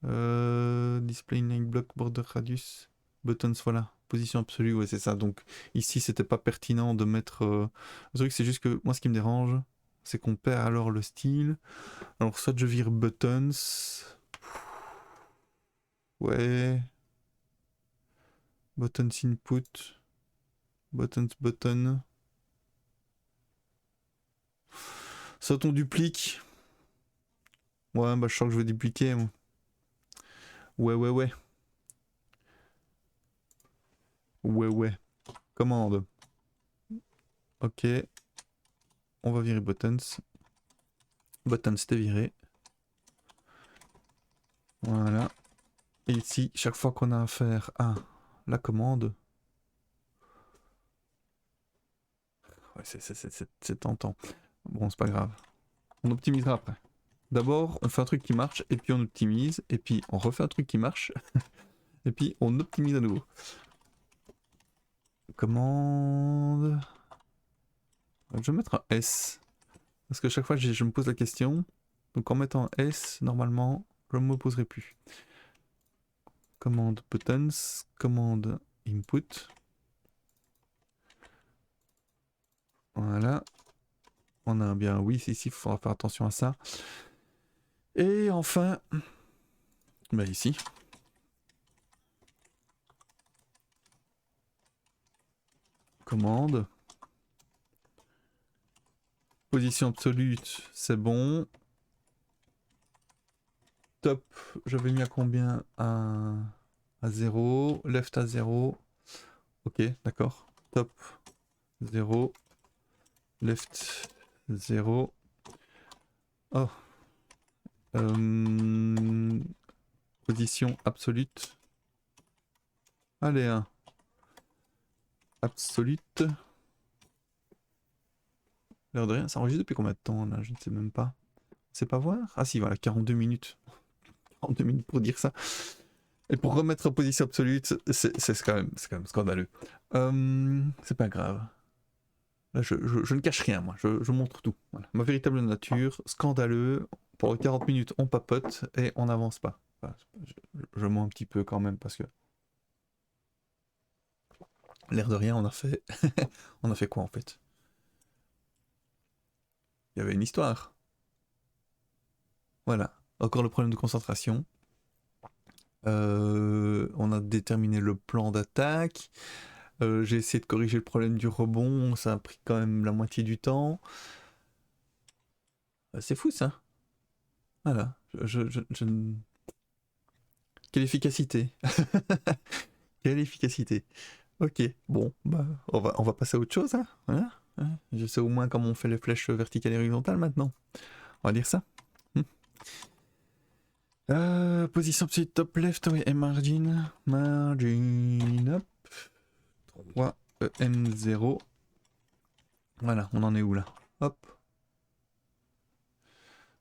S1: Display inline block border radius. Buttons, voilà. Position absolue, ouais, c'est ça. Donc ici, c'était pas pertinent de mettre. Le truc, c'est juste que moi, ce qui me dérange, c'est qu'on perd alors le style. Alors, soit je vire buttons. Ouais. Buttons input. Buttons button. Soit on duplique. Ouais, bah je sens que je vais dupliquer. Moi. Ouais, ouais, ouais. Ouais, ouais. Commande. Ok. On va virer buttons. Buttons, c'était viré. Voilà. Et ici, chaque fois qu'on a affaire à la commande, ouais, c'est tentant. Bon, c'est pas grave. On optimisera après. D'abord, on fait un truc qui marche, et puis on optimise, et puis on refait un truc qui marche, et puis on optimise à nouveau. Commande. Je vais mettre un S. Parce que chaque fois, je me pose la question. Donc en mettant un S, normalement, je ne me poserai plus. Commande buttons, commande input. Voilà. On a bien oui, ici, il faudra faire attention à ça. Et enfin, bah ici. Commande. Position absolue, c'est bon. Top, j'avais mis à combien à 0. Left à 0. Ok, d'accord. Top 0. Left 0. Oh. Position absolue. Allez, un. Absolute. L'air de rien, ça enregistre depuis combien de temps là? Je ne sais même pas. C'est pas voir? Ah si, voilà, 42 minutes. 42 minutes pour dire ça. Et pour remettre en position absolue, c'est quand même scandaleux. C'est pas grave. Là, je ne cache rien, moi. Je montre tout. Voilà. Ma véritable nature, scandaleux. Pendant 40 minutes, on papote et on n'avance pas. Enfin, je mens un petit peu quand même parce que l'air de rien, on a fait. On a fait quoi en fait? Il y avait une histoire. Voilà. Encore le problème de concentration. On a déterminé le plan d'attaque. J'ai essayé de corriger le problème du rebond. Ça a pris quand même la moitié du temps. C'est fou ça. Voilà. Quelle efficacité. Quelle efficacité. Ok, bon, bah, on va passer à autre chose, hein. Voilà. Hein. Je sais au moins comment on fait les flèches verticales et horizontales maintenant. On va dire ça. Position absolue top left, oui, et margin. Margin, hop. 3, EM0. Voilà, on en est où là? Hop.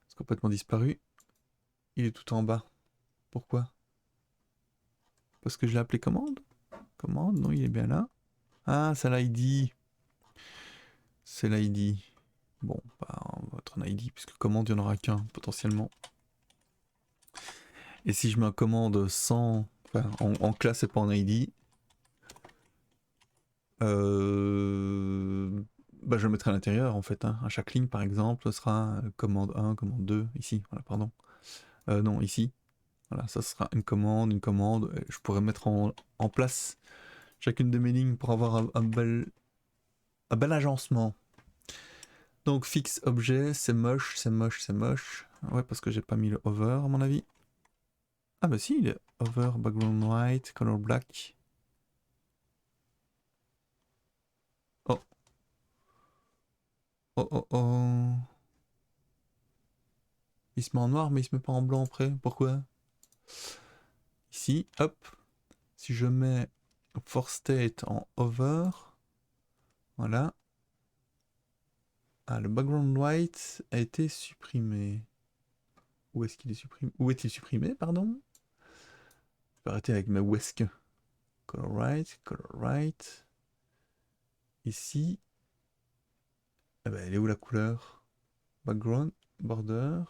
S1: C'est complètement disparu. Il est tout en bas. Pourquoi? Parce que je l'ai appelé commande? Commande, non, il est bien là. Ah, c'est l'ID. C'est l'ID. Bon, bah, on va mettre un ID, puisque commande, il n'y en aura qu'un, potentiellement. Et si je mets un commande sans... Enfin, en classe et pas en ID, bah, je le mettrai à l'intérieur, en fait. Hein. À chaque ligne, par exemple, ce sera commande 1, commande 2, ici, voilà, pardon. Non, ici. Voilà, ça sera une commande, une commande. Et je pourrais mettre en place chacune de mes lignes pour avoir un bel agencement. Donc fixe objet, c'est moche, c'est moche, c'est moche. Ouais, parce que j'ai pas mis le hover à mon avis. Ah bah si, il est hover, background white, color black. Oh. Oh oh oh. Il se met en noir mais il se met pas en blanc après. Pourquoi? Ici, hop. Si je mets for state en hover, voilà. Ah, le background white a été supprimé. Où est-ce qu'il est supprimé? Où est-il supprimé, pardon? Je vais arrêter avec ma whisk. Color right, color right. Ici. Ah ben, elle est où la couleur? Background, border.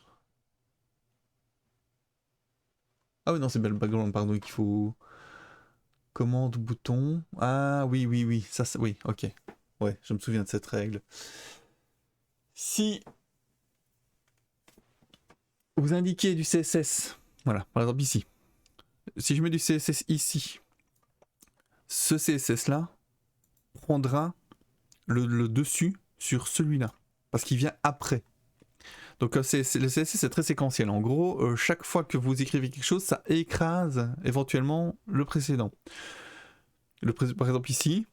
S1: Ah oui, non, c'est bien le background, pardon, qu'il faut... Commande, bouton. Ah oui, oui, oui, ça, oui, ok. Ouais, je me souviens de cette règle. Si vous indiquez du CSS, voilà, par exemple ici. Si je mets du CSS ici, ce CSS-là prendra le dessus sur celui-là, parce qu'il vient après. Donc le CSS c'est très séquentiel. En gros, chaque fois que vous écrivez quelque chose, ça écrase éventuellement le précédent. Par exemple ici,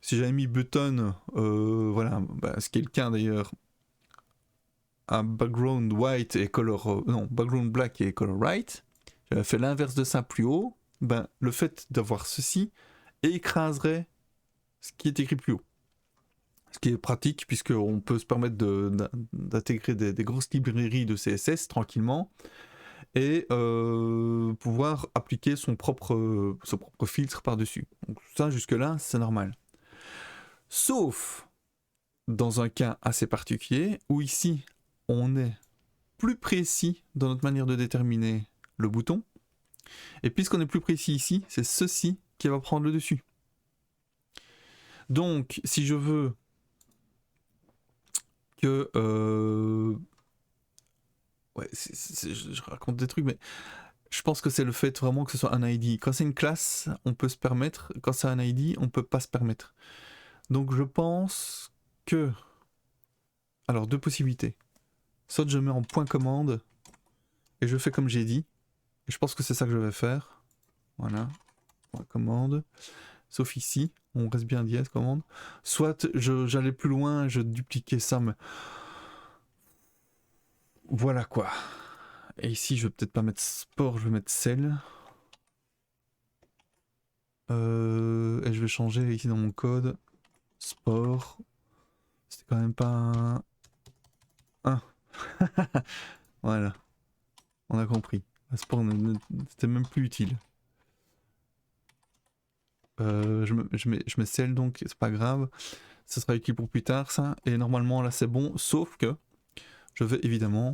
S1: si j'avais mis button, voilà, bah, ce qui est le cas d'ailleurs, un background white et color, non, background black et color right, j'avais fait l'inverse de ça plus haut, ben le fait d'avoir ceci écraserait ce qui est écrit plus haut. Ce qui est pratique puisqu'on peut se permettre d'intégrer des grosses librairies de CSS tranquillement et pouvoir appliquer son propre filtre par-dessus. Donc ça, jusque-là, c'est normal. Sauf dans un cas assez particulier où ici, on est plus précis dans notre manière de déterminer le bouton. Et puisqu'on est plus précis ici, c'est ceci qui va prendre le dessus. Donc, si je veux que... ouais, je raconte des trucs, mais je pense que c'est le fait vraiment que ce soit un ID. Quand c'est une classe, on peut se permettre. Quand c'est un ID, on peut pas se permettre. Donc je pense que... Alors, deux possibilités. Soit je mets en point commande et je fais comme j'ai dit. Et je pense que c'est ça que je vais faire. Voilà. Point commande. Sauf ici, on reste bien dièse commande. Soit j'allais plus loin, je dupliquais ça, mais... Voilà quoi. Et ici, je vais peut-être pas mettre sport, je vais mettre sel. Et je vais changer ici dans mon code. Sport. C'était quand même pas un. Voilà. On a compris. Le sport, c'était même plus utile. Je mets sel donc, c'est pas grave. Ça sera utile pour plus tard, ça. Et normalement, là, c'est bon. Sauf que je vais évidemment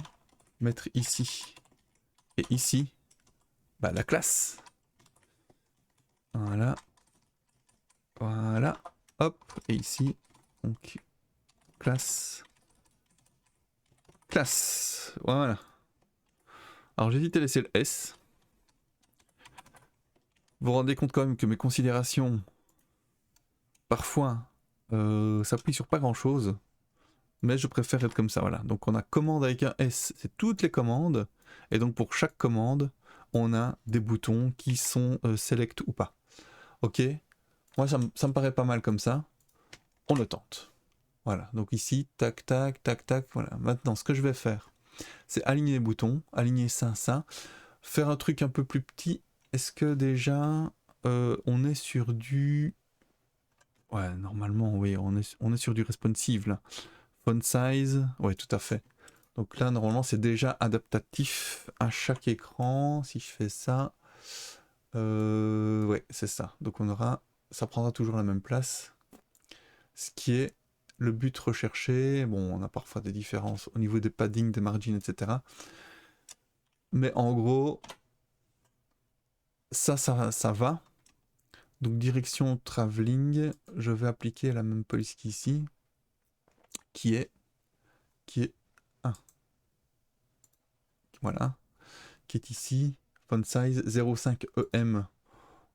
S1: mettre ici et ici bah, la classe. Voilà. Voilà. Hop. Et ici, donc, classe. Classe. Voilà. Alors, j'ai dit de laisser le S. Vous vous rendez compte quand même que mes considérations, parfois, s'appuient sur pas grand-chose. Mais je préfère être comme ça, voilà. Donc on a commande avec un S, c'est toutes les commandes. Et donc pour chaque commande, on a des boutons qui sont select ou pas. Ok. Moi ça me paraît pas mal comme ça. On le tente. Voilà. Donc ici, tac, tac, tac, tac. Voilà. Maintenant, ce que je vais faire, c'est aligner les boutons, aligner ça, ça. Faire un truc un peu plus petit. Est-ce que déjà, on est sur du... Ouais, normalement, oui, on est sur du responsive là. Font size, ouais, tout à fait. Donc là, normalement, c'est déjà adaptatif à chaque écran. Si je fais ça, ouais, c'est ça. Donc on aura, ça prendra toujours la même place. Ce qui est le but recherché. Bon, on a parfois des différences au niveau des paddings, des margins, etc. Mais en gros, ça va. Donc direction travelling, je vais appliquer la même police qu'ici, qui est 1. Voilà, qui est ici, font size 0,5 EM.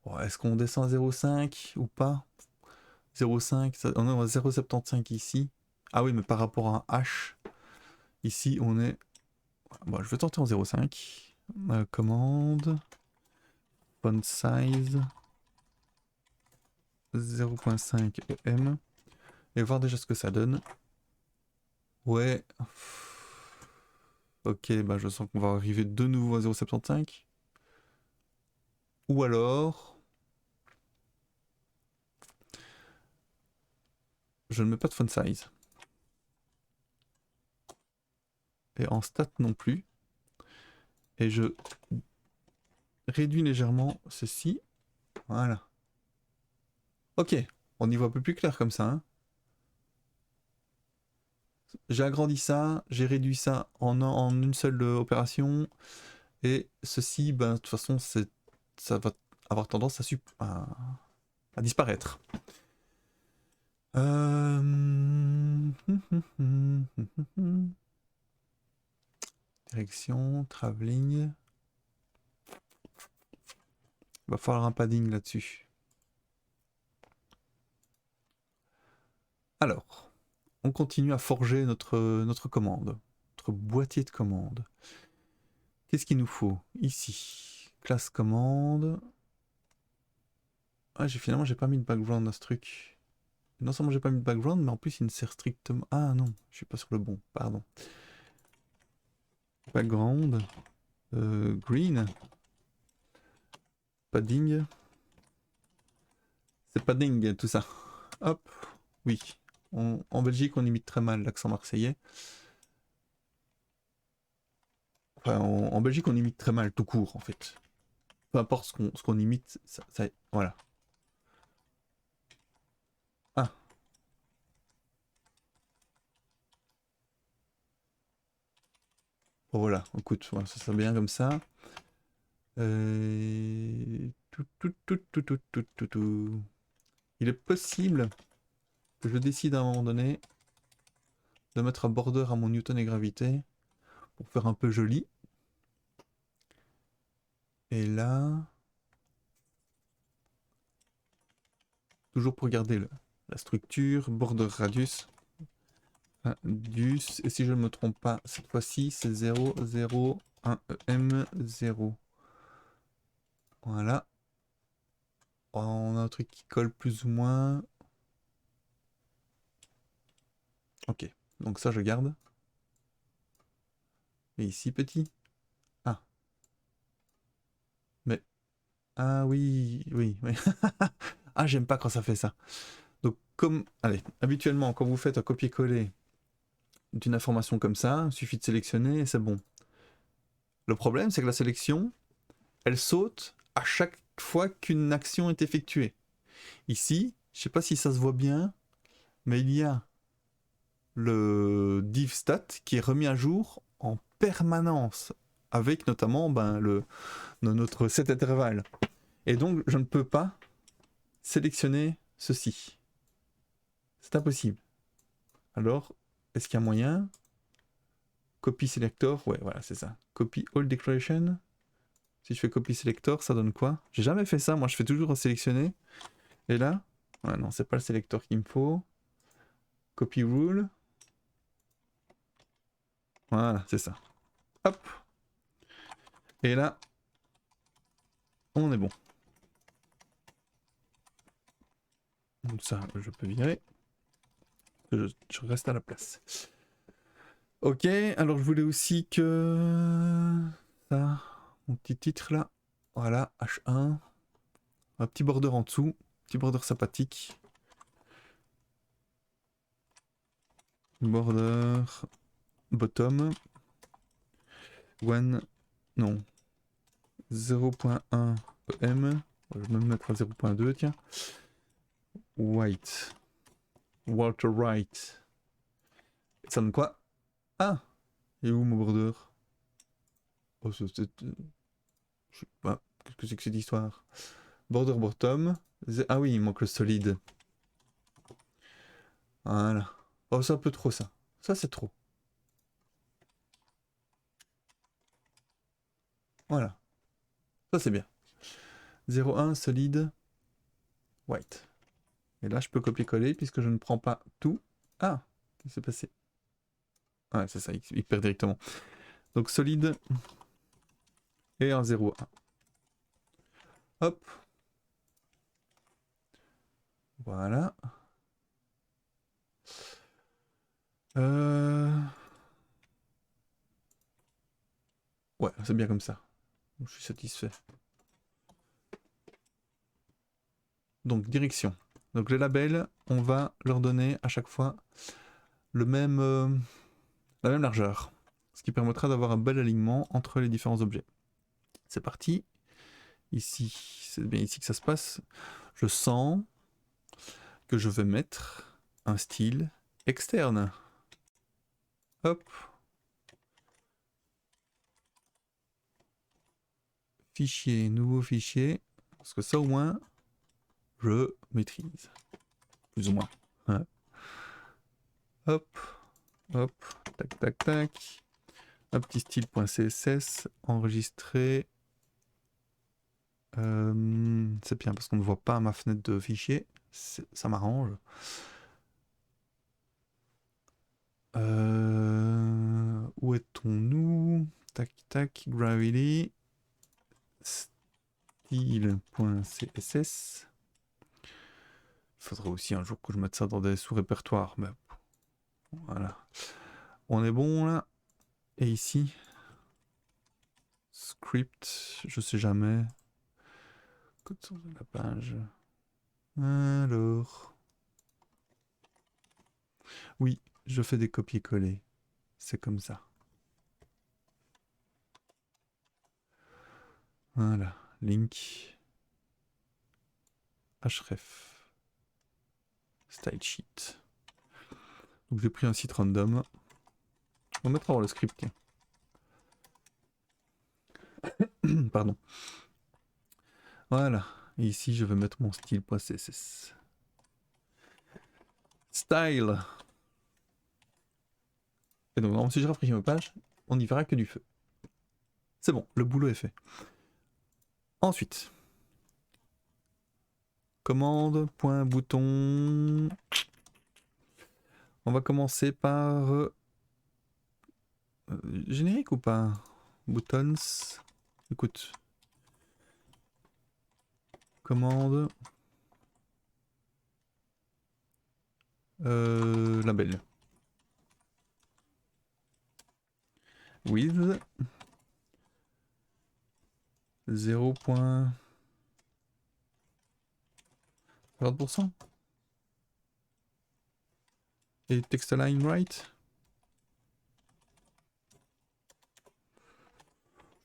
S1: Bon, est-ce qu'on descend à 0,5 ou pas? 0,5, on est à 0,75 ici. Ah oui, mais par rapport à un H, ici on est... Bon, je vais tenter en 0,5. Commande, font size 0,5 EM. Et voir déjà ce que ça donne. Ouais. Ok, bah je sens qu'on va arriver de nouveau à 0,75. Ou alors, je ne mets pas de font size. Et en stat non plus. Et je réduis légèrement ceci. Voilà. Ok, on y voit un peu plus clair comme ça. Hein. J'ai agrandi ça, j'ai réduit ça en une seule opération. Et ceci, ben, de toute façon, ça va avoir tendance à disparaître. Direction, travelling. Il va falloir un padding là-dessus. Alors, on continue à forger notre commande, notre boîtier de commande. Qu'est-ce qu'il nous faut ici? Classe commande. Ah, finalement, j'ai pas mis de background à ce truc. Non seulement j'ai pas mis de background, mais en plus il ne sert strictement... Ah non, je suis pas sur le bon, pardon. Background. Green. Padding. C'est padding tout ça. Hop, oui. En Belgique, on imite très mal l'accent marseillais. Enfin, en Belgique, on imite très mal tout court, en fait. Peu importe ce qu'on imite, voilà. Ah. Bon, voilà, écoute, voilà, ça serait bien comme ça. Tout. Il est possible que je décide à un moment donné de mettre un border à mon Newton et gravité pour faire un peu joli. Et là, toujours pour garder la structure, border radius. Radius, et si je ne me trompe pas, cette fois-ci c'est 0, 0, 1, EM, 0. Voilà. On a un truc qui colle plus ou moins. Ok, donc ça je garde. Et ici petit. Ah. Mais. Ah oui. Ah, j'aime pas quand ça fait ça. Donc comme. Allez, habituellement quand vous faites un copier-coller d'une information comme ça, il suffit de sélectionner et c'est bon. Le problème c'est que la sélection, elle saute à chaque fois qu'une action est effectuée. Ici, je sais pas si ça se voit bien, mais il y a le div stat qui est remis à jour en permanence avec notamment notre set intervalle. Et donc je ne peux pas sélectionner ceci. C'est impossible. Alors, est-ce qu'il y a moyen? Copy selector, ouais, voilà, c'est ça. Copy all declaration. Si je fais copy selector, ça donne quoi? J'ai jamais fait ça, moi je fais toujours sélectionner. Et là, ouais, non, c'est pas le selector qu'il me faut. Copy rule. Voilà, c'est ça. Hop. Et là, on est bon. Donc ça, je peux virer. Je reste à la place. Ok, alors je voulais aussi que... Ça, mon petit titre là. Voilà, H1. Un petit border en dessous. Petit border sympathique. Border... Bottom. One... Non. 0.1 EM. Je vais même mettre à 0.2, tiens. White. Walter Wright. Ça donne quoi? Ah! Et où mon border? Oh, je sais pas. Qu'est-ce que c'est que cette histoire? Border bottom. Ah oui, il manque le solide. Voilà. Oh, c'est un peu trop ça. Ça, c'est trop. Voilà. Ça, c'est bien. 0,1 solide. White. Et là, je peux copier-coller puisque je ne prends pas tout. Ah! Qu'est-ce qui s'est passé? Ouais, c'est ça, il perd directement. Donc, solide. Et un 0,1. Hop. Voilà. Ouais, c'est bien comme ça. Je suis satisfait. Donc direction. Donc les labels, on va leur donner à chaque fois le même, la même largeur. Ce qui permettra d'avoir un bel alignement entre les différents objets. C'est parti. Ici, c'est bien ici que ça se passe. Je sens que je vais mettre un style externe. Hop. Fichier, nouveau fichier. Parce que ça au moins, je maîtrise. Plus ou moins. Ouais. Hop. Hop. Tac, tac, tac. Un petit style.css enregistré. C'est bien parce qu'on ne voit pas ma fenêtre de fichier. Ça m'arrange. Où est-on-nous? Tac, tac, Gravity. Style.css. Il faudrait aussi un jour que je mette ça dans des sous-répertoires. Mais voilà. On est bon là. Et ici, script, je sais jamais. Code source de la page. Alors. Oui, je fais des copier-coller. C'est comme ça. Voilà. Link. Href. Style sheet. Donc j'ai pris un site random. On va mettre avant le script. Tiens. Pardon. Voilà. Et ici, je vais mettre mon style.css. Style. Et donc, normalement, si je rafraîchis ma page, on n'y verra que du feu. C'est bon, le boulot est fait. Ensuite, commande, point, bouton. On va commencer par générique ou pas? Buttons. Écoute. Commande. Label. Width. 0.50%. Et text align right.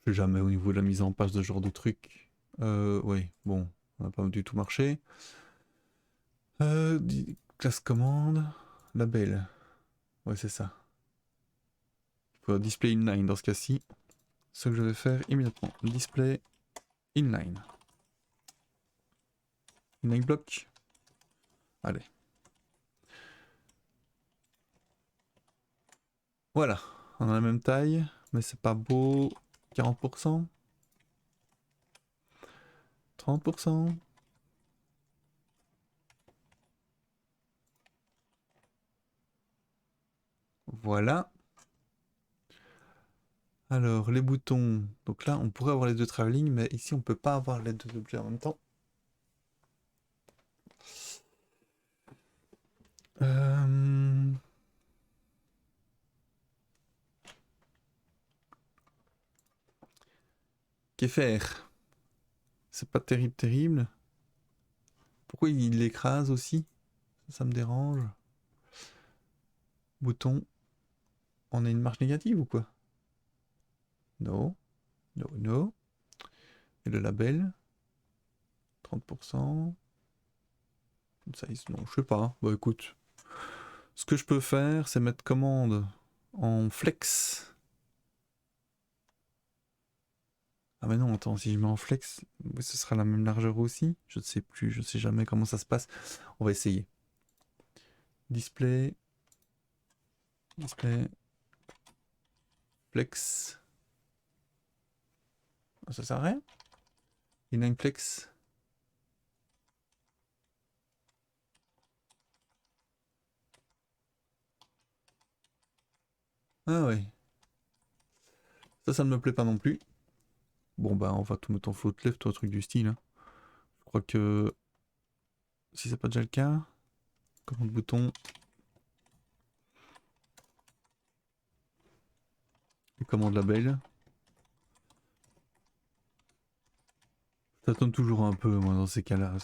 S1: Je sais jamais au niveau de la mise en page de ce genre de truc. Oui, bon, ça n'a pas du tout marché. Classe commande. Label. Ouais, c'est ça. Pour display inline dans ce cas-ci. Ce que je vais faire immédiatement. Display inline. Inline block. Allez. Voilà. On a la même taille, mais c'est pas beau. 40%. 30%. Voilà. Alors, les boutons. Donc là, on pourrait avoir les deux travelling, mais ici, on peut pas avoir les deux objets en même temps. Qu'est faire? C'est pas terrible, terrible. Pourquoi il l'écrase aussi? Ça me dérange. Bouton. On a une marge négative ou quoi? No. No, no. Et le label? 30%. Ça, non, je sais pas. Bah écoute. Ce que je peux faire, c'est mettre commande en flex. Ah mais non, attends, si je mets en flex, ce sera la même largeur aussi? Je ne sais plus, je sais jamais comment ça se passe. On va essayer. Display. Display. Flex. Ah, ça sert à rien? Inline flex. Ah ouais. Ça ne me plaît pas non plus. Bon bah on va tout mettre en float left ou un truc du style. Hein. Je crois que si c'est pas déjà le cas, commande bouton. Et commande label. Ça tombe toujours un peu moi dans ces cas-là.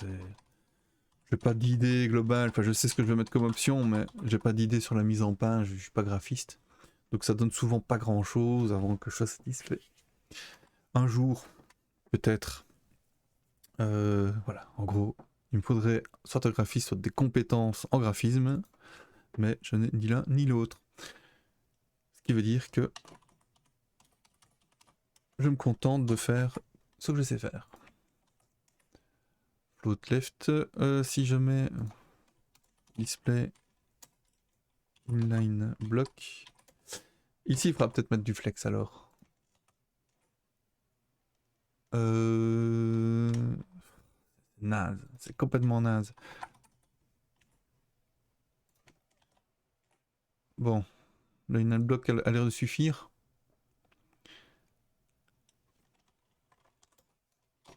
S1: j'ai pas d'idée globale, enfin je sais ce que je vais mettre comme option, mais j'ai pas d'idée sur la mise en page, je suis pas graphiste. Donc ça donne souvent pas grand chose avant que je sois satisfait. Un jour, peut-être. Voilà, en gros, il me faudrait soit un graphiste, soit des compétences en graphisme, mais je n'ai ni l'un ni l'autre. Ce qui veut dire que je me contente de faire ce que je sais faire. Float left, si je mets display inline block, ici il faudra peut-être mettre du flex alors. Naze, c'est complètement naze. Bon, le inline block a l'air de suffire.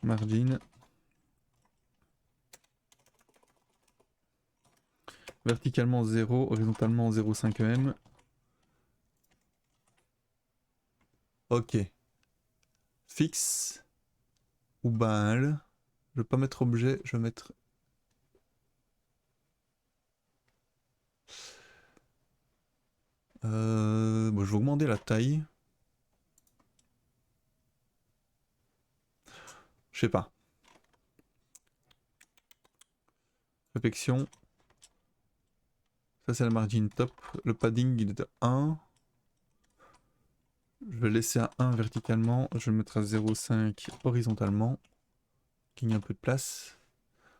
S1: Margin. Verticalement 0, horizontalement 0,5 em. Ok. Fixe ou bal. Je vais pas mettre objet, je vais mettre... Bon, je vais augmenter la taille. Je sais pas. Réflexion. Ça c'est la margin top. Le padding il est à 1. Je vais laisser à 1 verticalement. Je vais mettre à 0,5 horizontalement. Qu'il y ait un peu de place.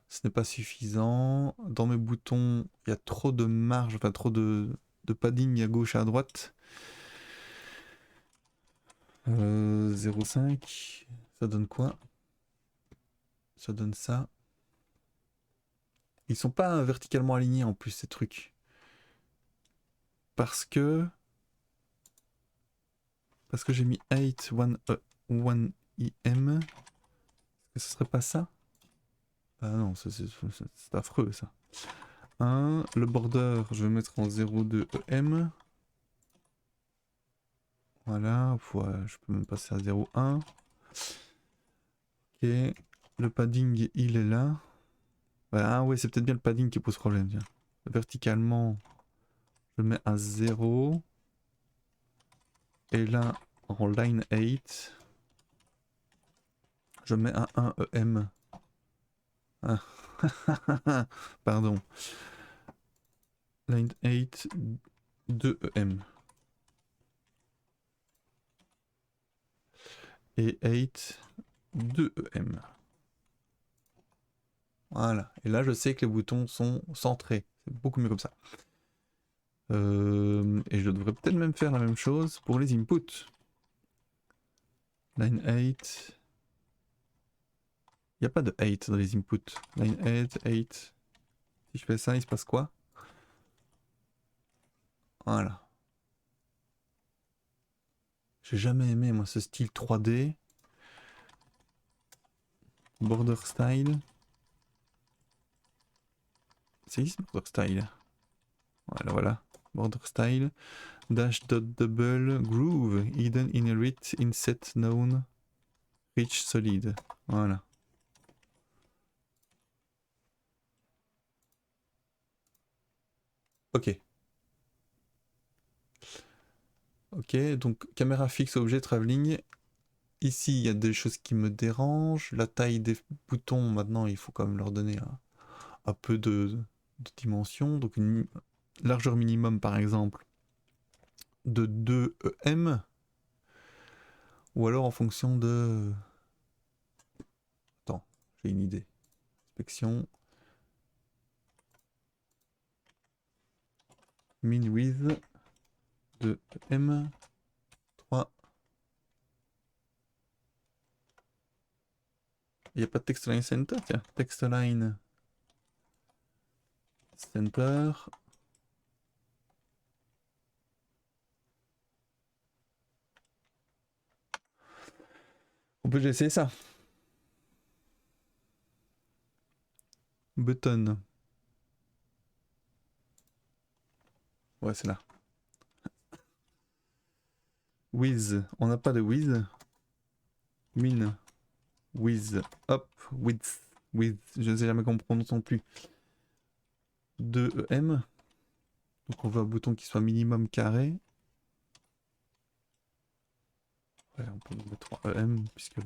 S1: Ce n'est pas suffisant. Dans mes boutons, il y a trop de marge, enfin trop de padding à gauche et à droite. 0,5. Ça donne quoi? Ça donne ça. Ils sont pas verticalement alignés en plus ces trucs. Parce que j'ai mis 8 1 em. Est-ce que ce serait pas ça? Ah non, c'est affreux ça. 1, le border, je vais mettre en 0,2 em. Voilà, ouais, je peux même passer à 0,1. Ok, le padding il est là. Ah ouais, c'est peut-être bien le padding qui pose problème. Tiens. Verticalement, je le mets à 0. Et là, en line 8, je mets à 1 em. Ah. Pardon. Line 8, 2 em. Et 8, 2 em. Voilà. Et là, je sais que les boutons sont centrés. C'est beaucoup mieux comme ça. Et je devrais peut-être même faire la même chose pour les inputs. Line 8. Il n'y a pas de 8 dans les inputs. Line 8, 8. Si je fais ça, il se passe quoi? Voilà. J'ai jamais aimé, moi, ce style 3D. Border style. C'est ici, border style. Voilà, voilà. Border style. Dash dot double groove. Hidden inherit inset known. Rich solid. Voilà. Ok. Ok, donc caméra fixe, objet, travelling. Ici, il y a des choses qui me dérangent. La taille des boutons, maintenant, il faut quand même leur donner un peu de dimension. Donc une largeur minimum, par exemple, de 2 em. Ou alors en fonction de... Attends, j'ai une idée. Inspection. Min width de em. 3. Il n'y a pas de text line center, tiens. Text line center. On peut essayer ça. Button. Ouais, c'est là. With. On n'a pas de with. Min. With. Up. With. With. Je ne sais jamais comment on prononce non plus. 2EM. Donc on veut un bouton qui soit minimum carré. Ouais, on peut mettre 3EM puisque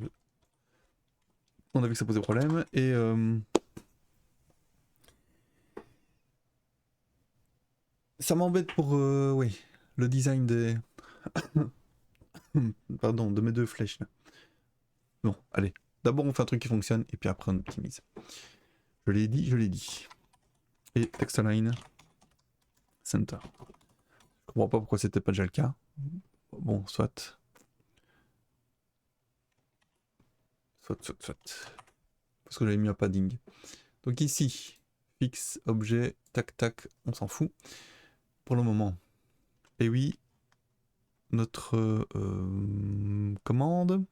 S1: on a vu que ça posait problème. Et ça m'embête pour oui, le design des pardon, de mes deux flèches là. Bon, allez. D'abord on fait un truc qui fonctionne et puis après on optimise. Je l'ai dit, je l'ai dit. Et text align center. Je comprends pas pourquoi c'était pas déjà le cas. Bon, soit. Soit. Parce que j'avais mis un padding. Donc ici, fixe, objet, tac tac, on s'en fout. Pour le moment. Et oui, notre commande.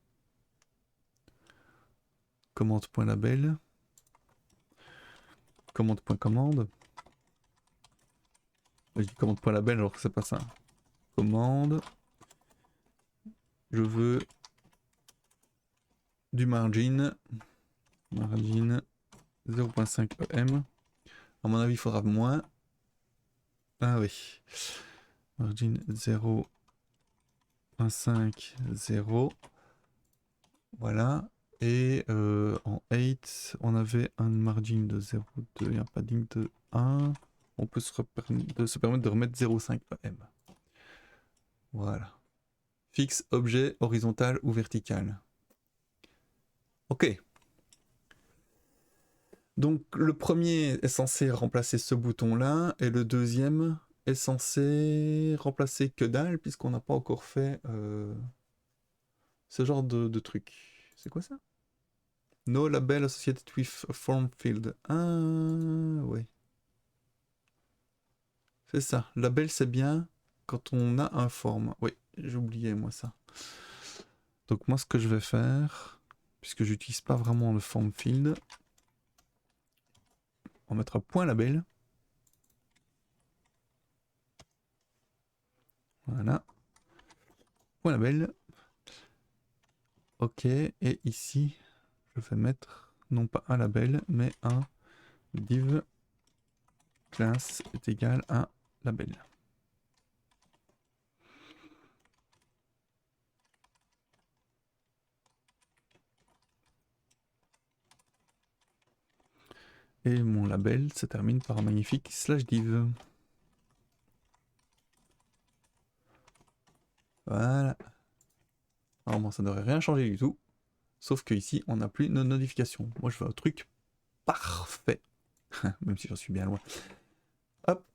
S1: Commande.label. Commande.commande. Je dis commande.label alors que c'est pas ça. Commande. Je veux du margin. Margin 0.5 EM. À mon avis, il faudra moins. Ah oui. Margin 0.5, 0. Voilà. Et en 8, on avait un margin de 0.2 et un padding de 1. On peut se permettre de remettre 0.5 EM. Voilà. Fixe, objet, horizontal ou vertical. Ok. Donc le premier est censé remplacer ce bouton-là, et le deuxième est censé remplacer que dalle, puisqu'on n'a pas encore fait ce genre de truc. C'est quoi ça? No label associated with a form field. Ah, ouais. C'est ça. Label, c'est bien quand on a un form. Oui, j'ai oublié moi ça. Donc moi, ce que je vais faire, puisque j'utilise pas vraiment le form field, on mettra point label. Voilà. Point label. Ok. Et ici, je vais mettre non pas un label, mais un div class est égal à label. Et mon label se termine par un magnifique /div. Voilà. Normalement, ça ne devrait rien changer du tout. Sauf que ici, on n'a plus nos notifications. Moi, je veux un truc parfait. Même si j'en suis bien loin. Hop,